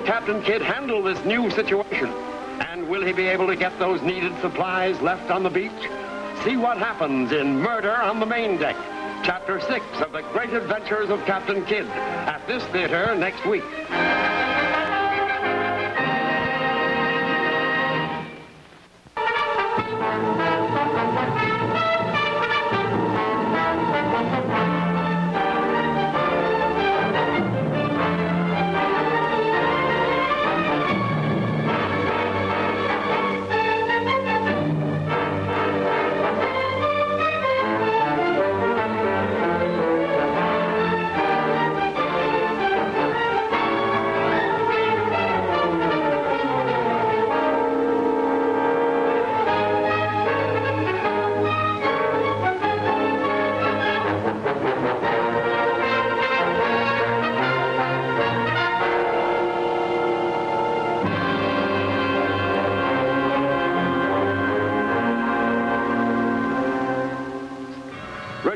Captain Kidd handle this new situation? And will he be able to get those needed supplies left on the beach? See what happens in Murder on the Main Deck, Chapter 6 of The Great Adventures of Captain Kidd, at this theater next week.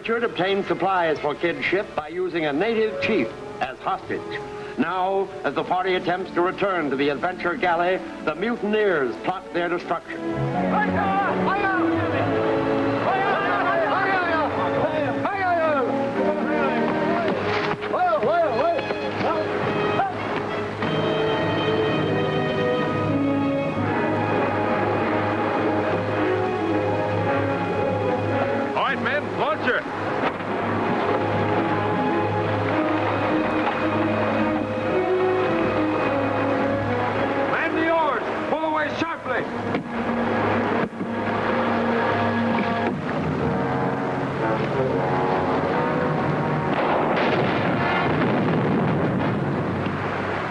Richard obtained supplies for Kidd's ship by using a native chief as hostage. Now, as the party attempts to return to the Adventure Galley, the mutineers plot their destruction. All right, men, launch her. Man the oars. Pull away sharply.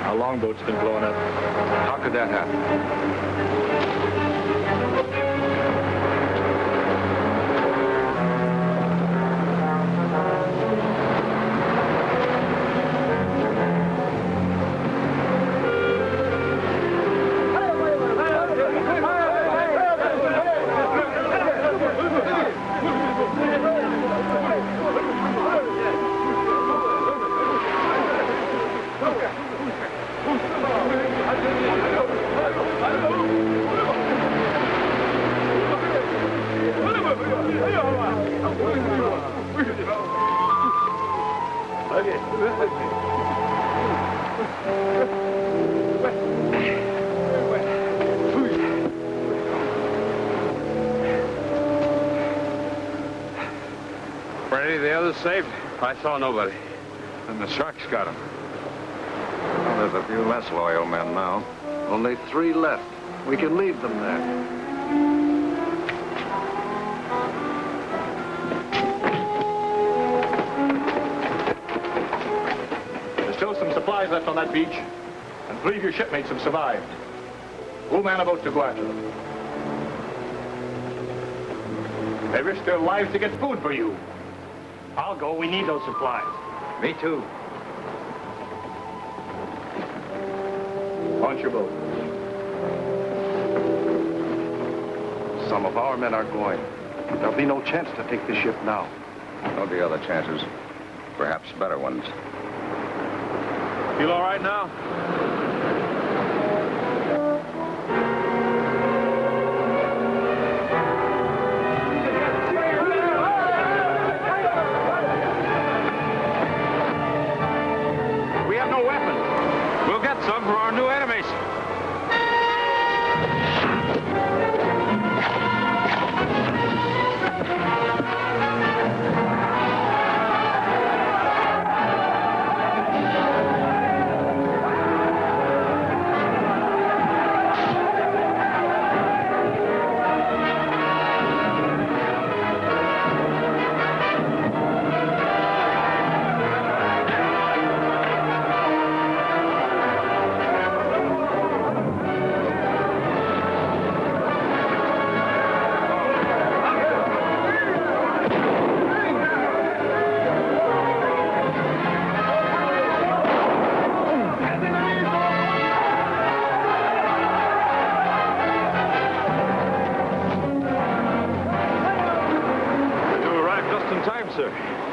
Our longboat's been blown up. How could that happen? Were any of the others saved? I saw nobody. And the sharks got him. Well, there's a few less loyal men now. Only 3 left. We can leave them there. There's still some supplies left on that beach, and 3 of your shipmates have survived. We'll man a boat to go after them. They risked their lives to get food for you. I'll go. We need those supplies. Me too. Launch your boat. Some of our men are going. There'll be no chance to take the ship now. There'll be other chances. Perhaps better ones. Feel all right now? We have no weapons. We'll get some for our new enemies.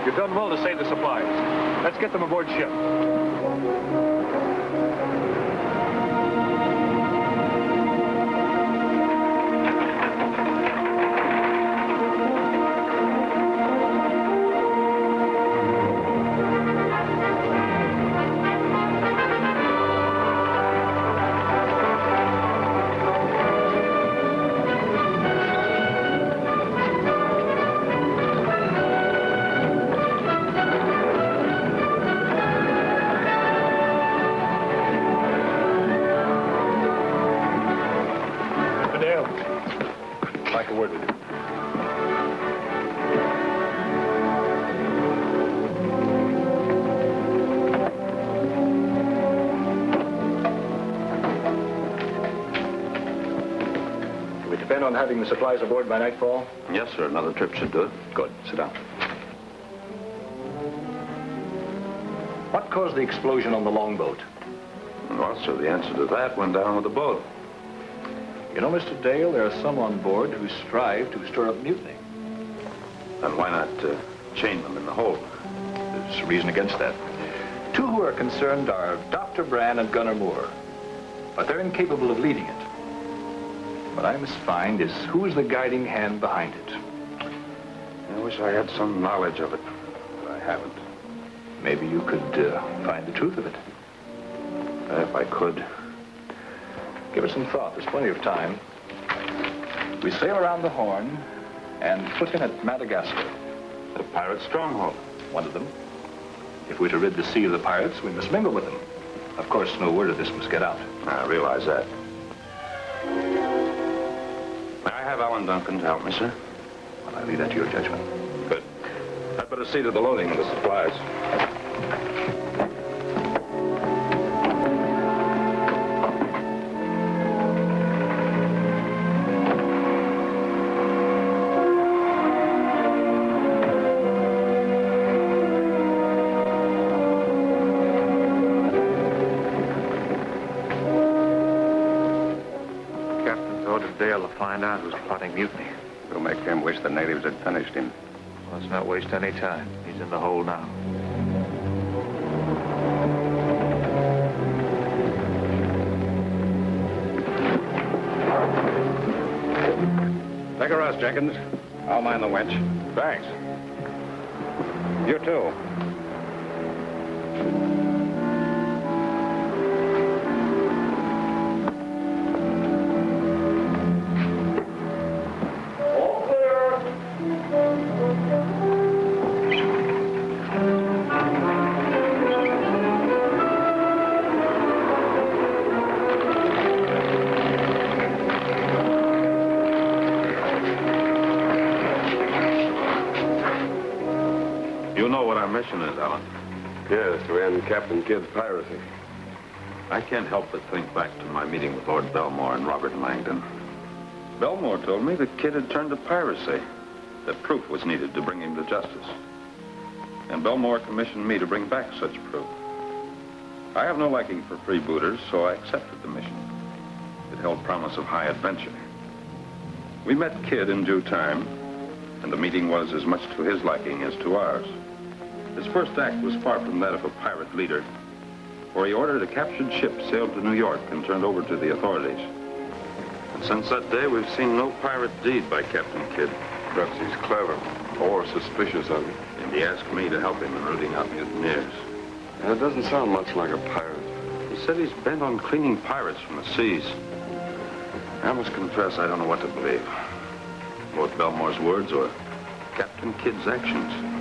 You've done well to save the supplies. Let's get them aboard ship. On having the supplies aboard by nightfall? Yes, sir. Another trip should do it. Good. Sit down. What caused the explosion on the longboat? Well, sir, the answer to that went down with the boat. You know, Mr. Dale, there are some on board who strive to stir up mutiny. Then why not chain them in the hold. There's a reason against that. Two who are concerned are Dr. Bran and Gunner Moore, but they're incapable of leading it. What I must find is who is the guiding hand behind it. I wish I had some knowledge of it, but I haven't. Maybe you could find the truth of it. If I could. Give it some thought. There's plenty of time. We sail around the Horn and put in at Madagascar, a pirate stronghold, one of them. If we're to rid the sea of the pirates, we must mingle with them. Of course, no word of this must get out. I realize that. May I have Alan Duncan to help me, sir? Well, I leave that to your judgment. Good. I'd better see to the loading of the supplies. Find out who's plotting mutiny. We'll make him wish the natives had finished him. Let's not waste any time. He's in the hole now. Take a rest, Jenkins. I'll mind the winch. Thanks. You too. You know what our mission is, Alan. Yes, to end Captain Kidd's piracy. I can't help but think back to my meeting with Lord Belmore and Robert Langdon. Belmore told me the Kidd had turned to piracy, that proof was needed to bring him to justice. And Belmore commissioned me to bring back such proof. I have no liking for freebooters, so I accepted the mission. It held promise of high adventure. We met Kidd in due time, and the meeting was as much to his liking as to ours. His first act was far from that of a pirate leader, for he ordered a captured ship sailed to New York and turned over to the authorities. And since that day, we've seen no pirate deed by Captain Kidd. Perhaps he's clever or suspicious of you. And he asked me to help him in rooting out mutineers. And it doesn't sound much like a pirate. He said he's bent on cleaning pirates from the seas. I must confess, I don't know what to believe. Both Belmore's words or Captain Kidd's actions.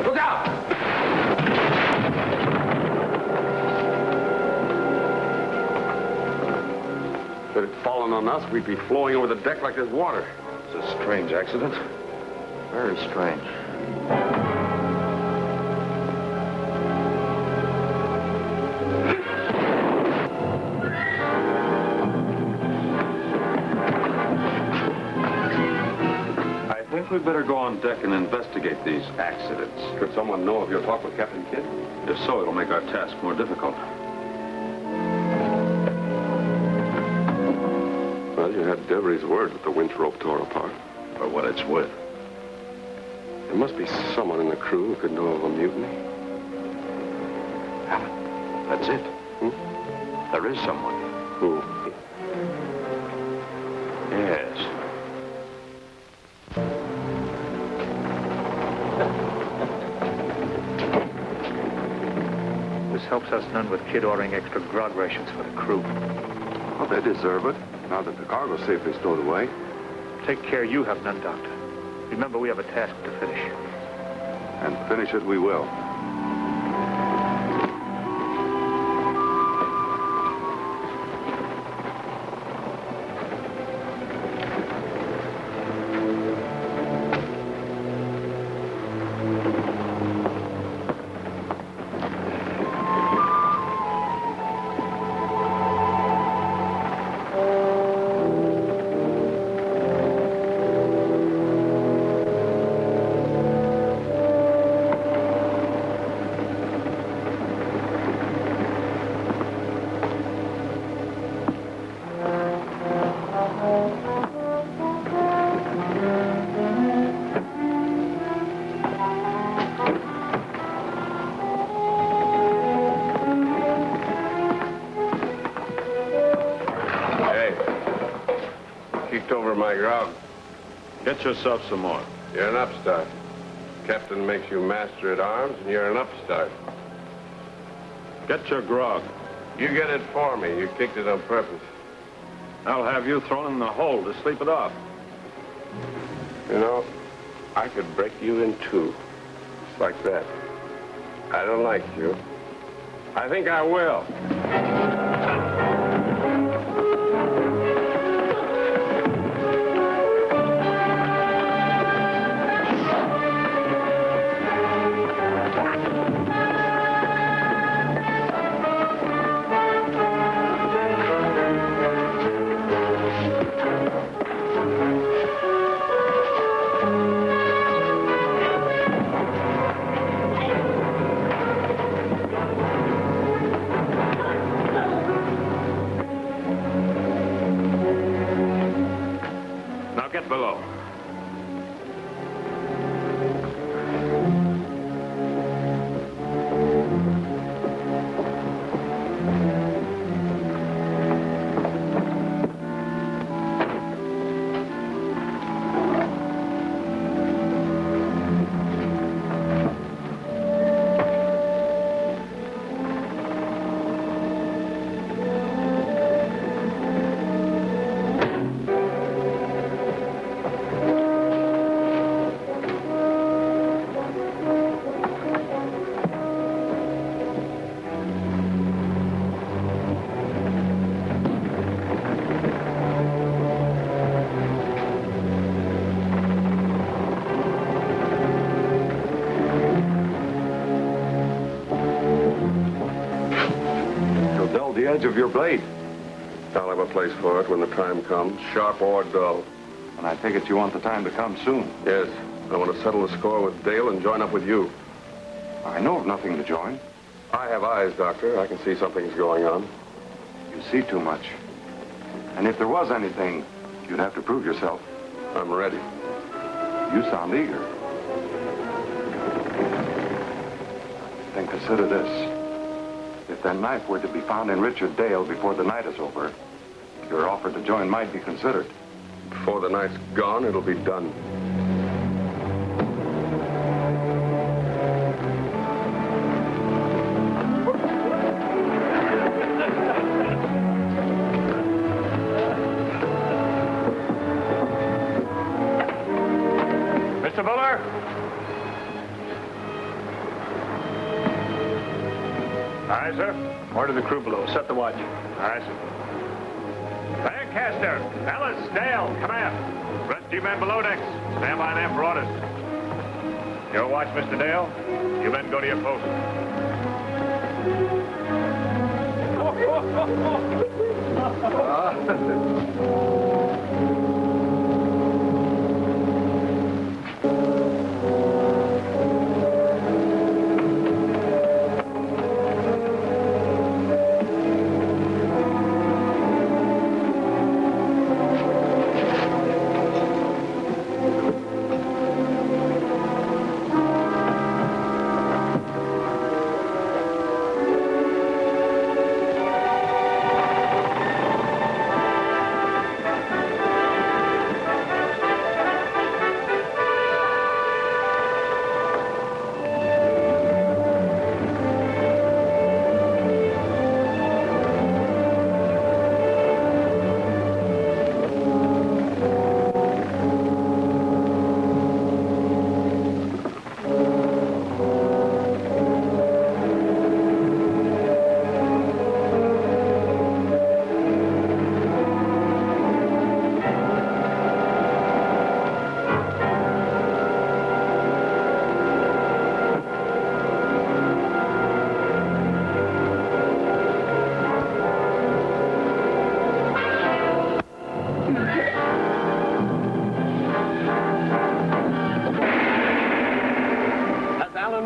Look out! If it had fallen on us, we'd be flowing over the deck like there's water. It's a strange accident. Very strange. I think we'd better go on deck and investigate these accidents. Could someone know of your talk with Captain Kidd? If so, it'll make our task more difficult. Well, you had Devery's word that the winch rope tore apart. For what it's worth. There must be someone in the crew who could know of a mutiny. Alan, that's it. There is someone. Who? Yes. This helps us none with Kidd ordering extra grog rations for the crew. Well, they deserve it, now that the cargo's safely stowed away. Take care you have none, Doctor. Remember, we have a task to finish. And finish it we will. Kicked over my grog. Get yourself some more. You're an upstart. Captain makes you master at arms, and you're an upstart. Get your grog. You get it for me. You kicked it on purpose. I'll have you thrown in the hole to sleep it off. You know, I could break you in two. Just like that. I don't like you. I think I will. Below. The edge of your blade. I'll have a place for it when the time comes, sharp or dull. And I take it you want the time to come soon. Yes. I want to settle the score with Dale and join up with you. I know of nothing to join. I have eyes, Doctor. I can see something's going on. You see too much. And if there was anything, you'd have to prove yourself. I'm ready. You sound eager. Then consider this. If that knife were to be found in Richard Dale before the night is over, your offer to join might be considered. Before the night's gone, it'll be done. Mr. Buller? Aye, sir. Order the crew below. Set the watch. Aye, sir. Lancaster, Ellis, Dale, command. Rest of you men below decks. Stand by them for orders. Your watch, Mr. Dale. You men go to your post.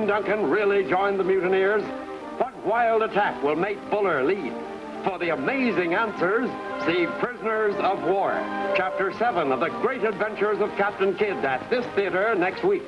Duncan really joined the mutineers? What wild attack will Mate Buller lead? For the amazing answers, see Prisoners of War, Chapter 7 of the Great Adventures of Captain Kidd at this theater next week.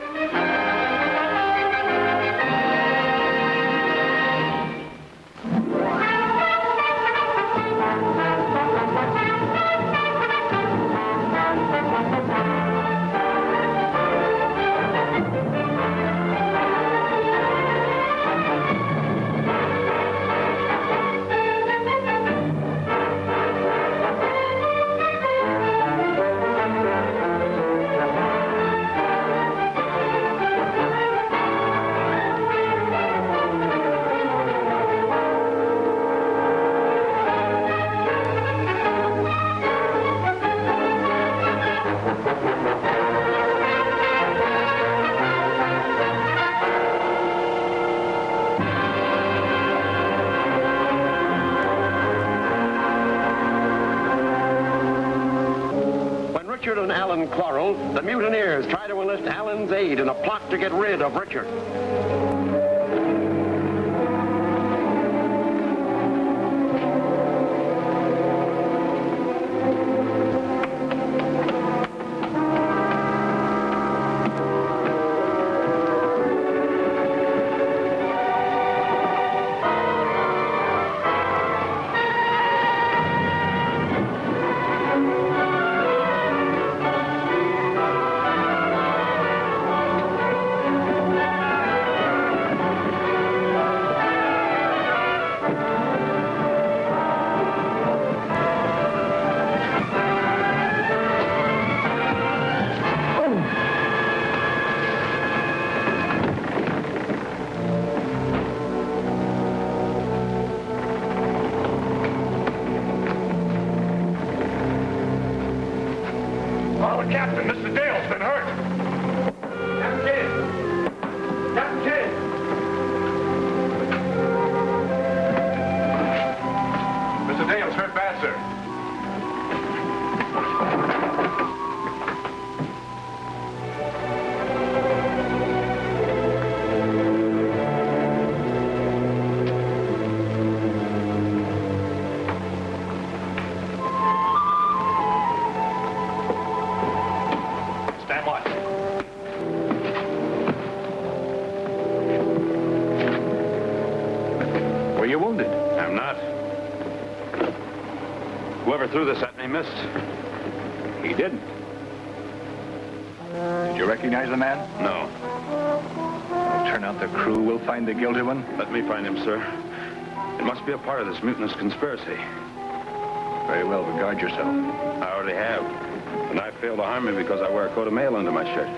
Richard and Allen quarrel, the mutineers try to enlist Allen's aid in a plot to get rid of Richard. Captain, Mr. Dale's been hurt. Captain Kidd! Captain Kidd! Mr. Dale's hurt bad, sir. Were you wounded? I'm not. Whoever threw this at me missed. He didn't. Did you recognize the man? No. It'll turn out the crew will find the guilty one. Let me find him, sir. It must be a part of this mutinous conspiracy. Very well, but guard yourself. I already have. And I failed to harm me because I wear a coat of mail under my shirt.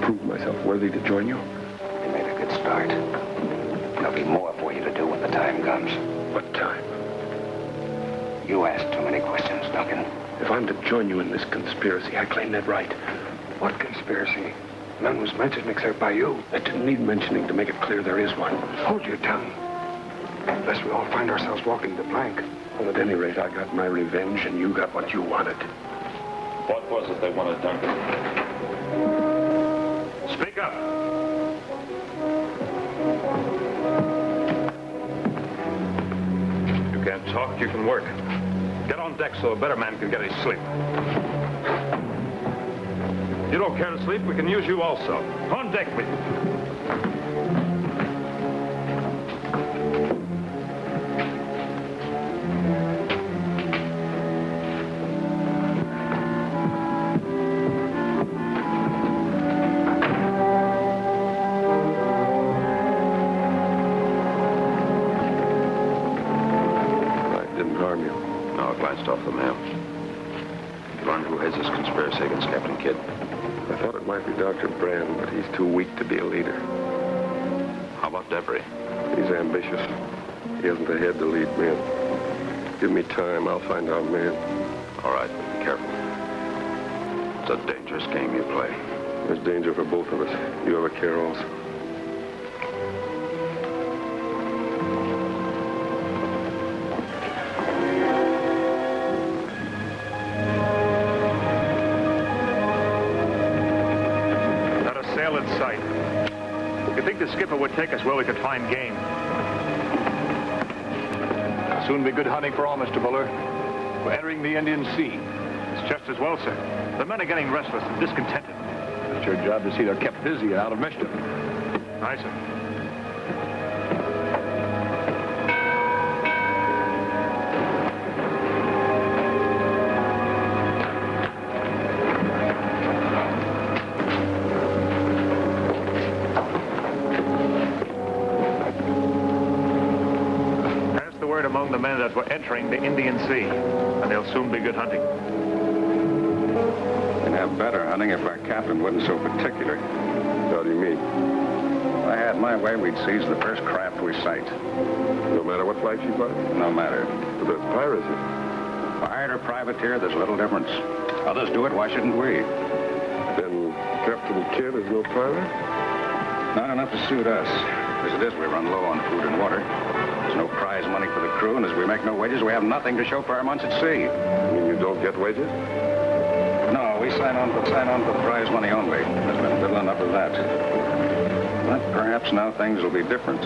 Prove myself worthy to join you. You made a good start. There'll be more for you to do when the time comes. What time? You asked too many questions, Duncan. If I'm to join you in this conspiracy, I claim that right. What conspiracy? None was mentioned except by you. It didn't need mentioning to make it clear there is one. Hold your tongue. Lest we all find ourselves walking the plank. Well, at any rate, I got my revenge, and you got what you wanted. What was it they wanted, Duncan? Speak up. You can't talk, you can work. Get on deck so a better man can get his sleep. You don't care to sleep, we can use you also. On deck with you. Off the map. You learned who heads this conspiracy against Captain Kidd? I thought it might be Dr. Brand, but he's too weak to be a leader. How about Debris? He's ambitious. He hasn't the head to lead men. Give me time, I'll find our man. All right, but be careful. It's a dangerous game you play. There's danger for both of us. You have a care also. The skipper would take us where we could find game. It'll soon be good hunting for all, Mr. Buller. We're entering the Indian Sea. It's just as well, sir. The men are getting restless and discontented. It's your job to see they're kept busy and out of mischief. Aye, sir. Among the men that were entering the Indian Sea, and they'll soon be good hunting. We'd have better hunting if our captain wasn't so particular. How do you mean? If I had my way, we'd seize the first craft we sight. No matter what flag she flies? No matter. But that's piracy. Pirate or privateer, there's little difference. Others do it, why shouldn't we? Then Captain Kidd is no pirate? Not enough to suit us. As it is, we run low on food and water. crew, and as we make no wages, we have nothing to show for our months at sea. You mean you don't get wages? No, we sign on for prize money only. There's been little enough of that. But perhaps now things will be different.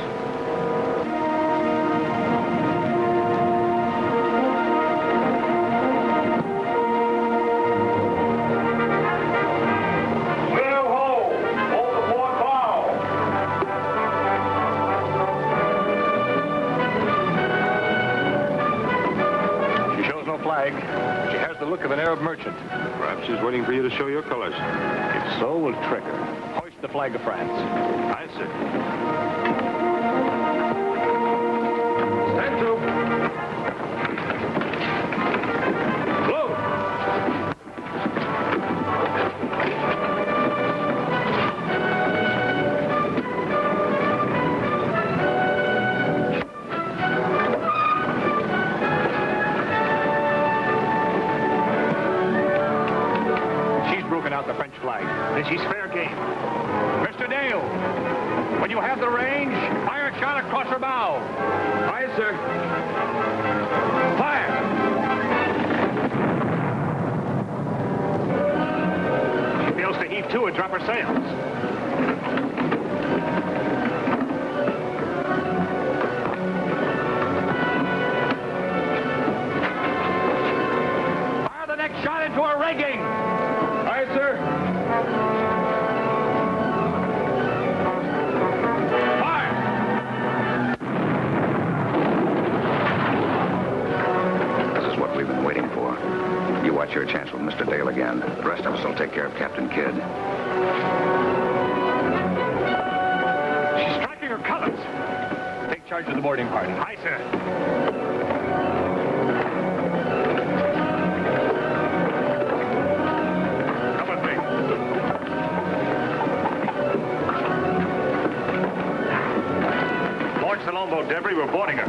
She has the look of an Arab merchant. Perhaps she's waiting for you to show your colors. If so, we'll trick her. Hoist the flag of France. Aye, sir. Stand to. Blow. Out the French flag. Then she's fair game. Mr. Dale, when you have the range, fire a shot across her bow. Aye, sir. Fire! She fails to heave to and drop her sails. Fire the next shot into her rigging. Aye, sir. Fire! This is what we've been waiting for. You watch your chance with Mr. Dale again. The rest of us will take care of Captain Kidd. She's striking her colors. Take charge of the boarding party. Aye, sir. The longboat debris, we're boarding her.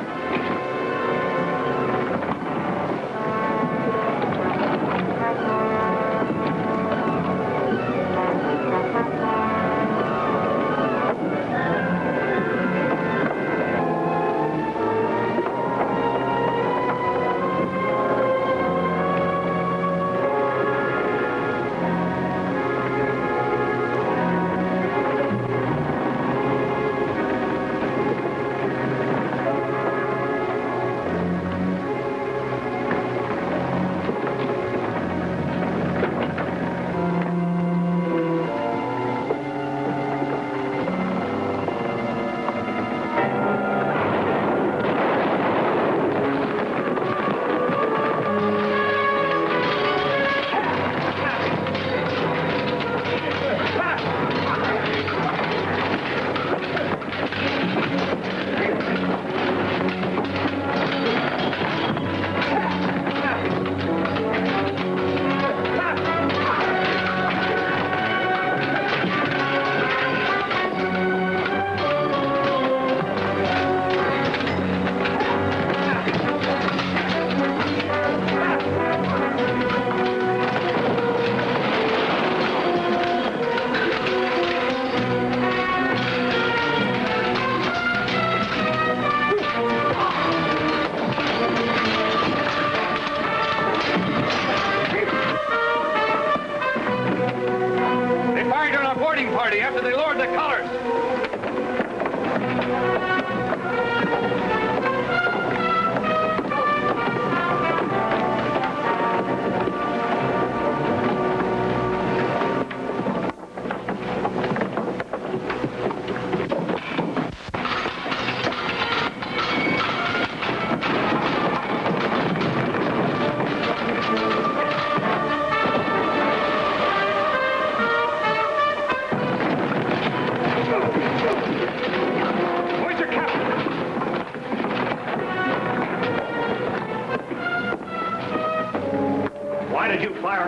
Party after they lowered the colors.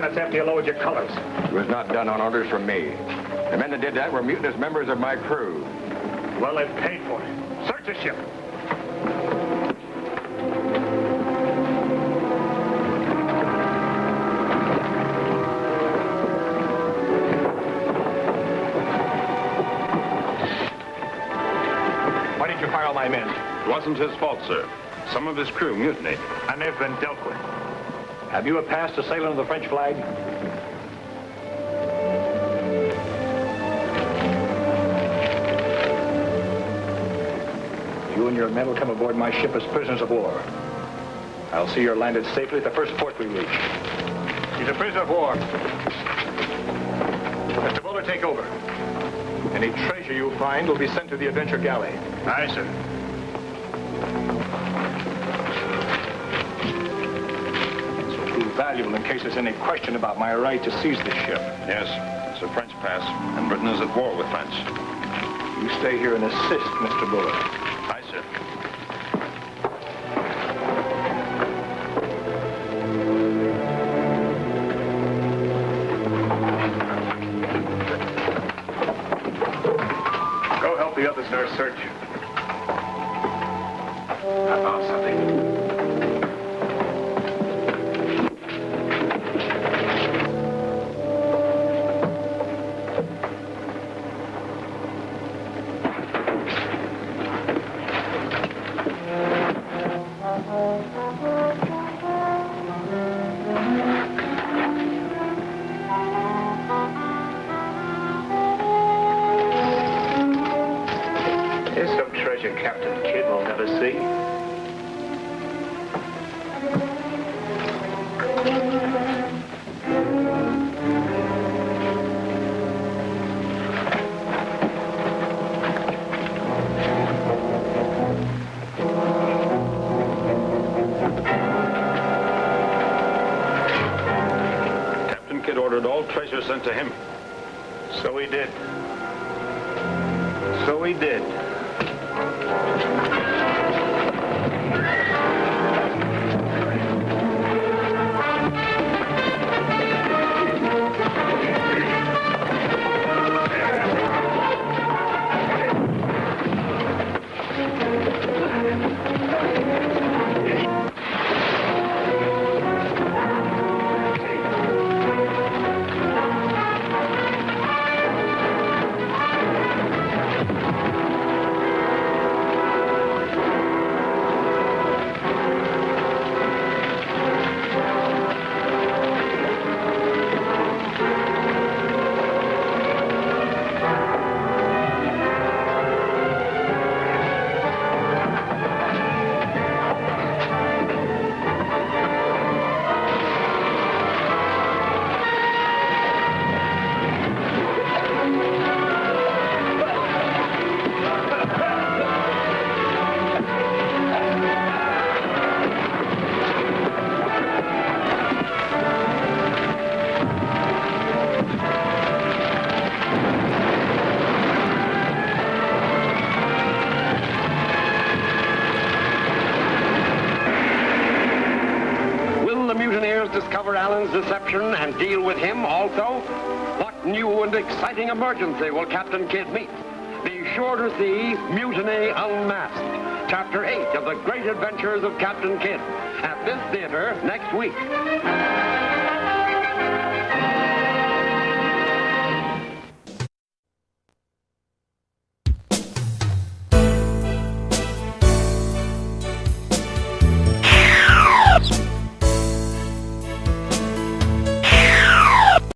After you lowered your colors. It was not done on orders from me. The men that did that were mutinous members of my crew. Well, they've paid for it. Search the ship. Why didn't you fire all my men? It wasn't his fault, sir. Some of his crew mutinied. And they've been dealt with. Have you a pass to sail under the French flag? You and your men will come aboard my ship as prisoners of war. I'll see you're landed safely at the first port we reach. He's a prisoner of war. Mr. Buller, take over. Any treasure you find will be sent to the Adventure Galley. Aye, sir. This will prove valuable in case there's any question about my right to seize the ship. Yes, it's a French pass, and Britain is at war with France. You stay here and assist Mr. Buller. Aye, sir. Go help the others in our search. I found something. Here's some treasure Captain Kidd will never see. Captain Kidd ordered all treasure sent to him. So he did. So he did. Discover Allen's deception and deal with him also? What new and exciting emergency will Captain Kidd meet? Be sure to see Mutiny Unmasked, Chapter 8 of the Great Adventures of Captain Kidd, at this theater next week.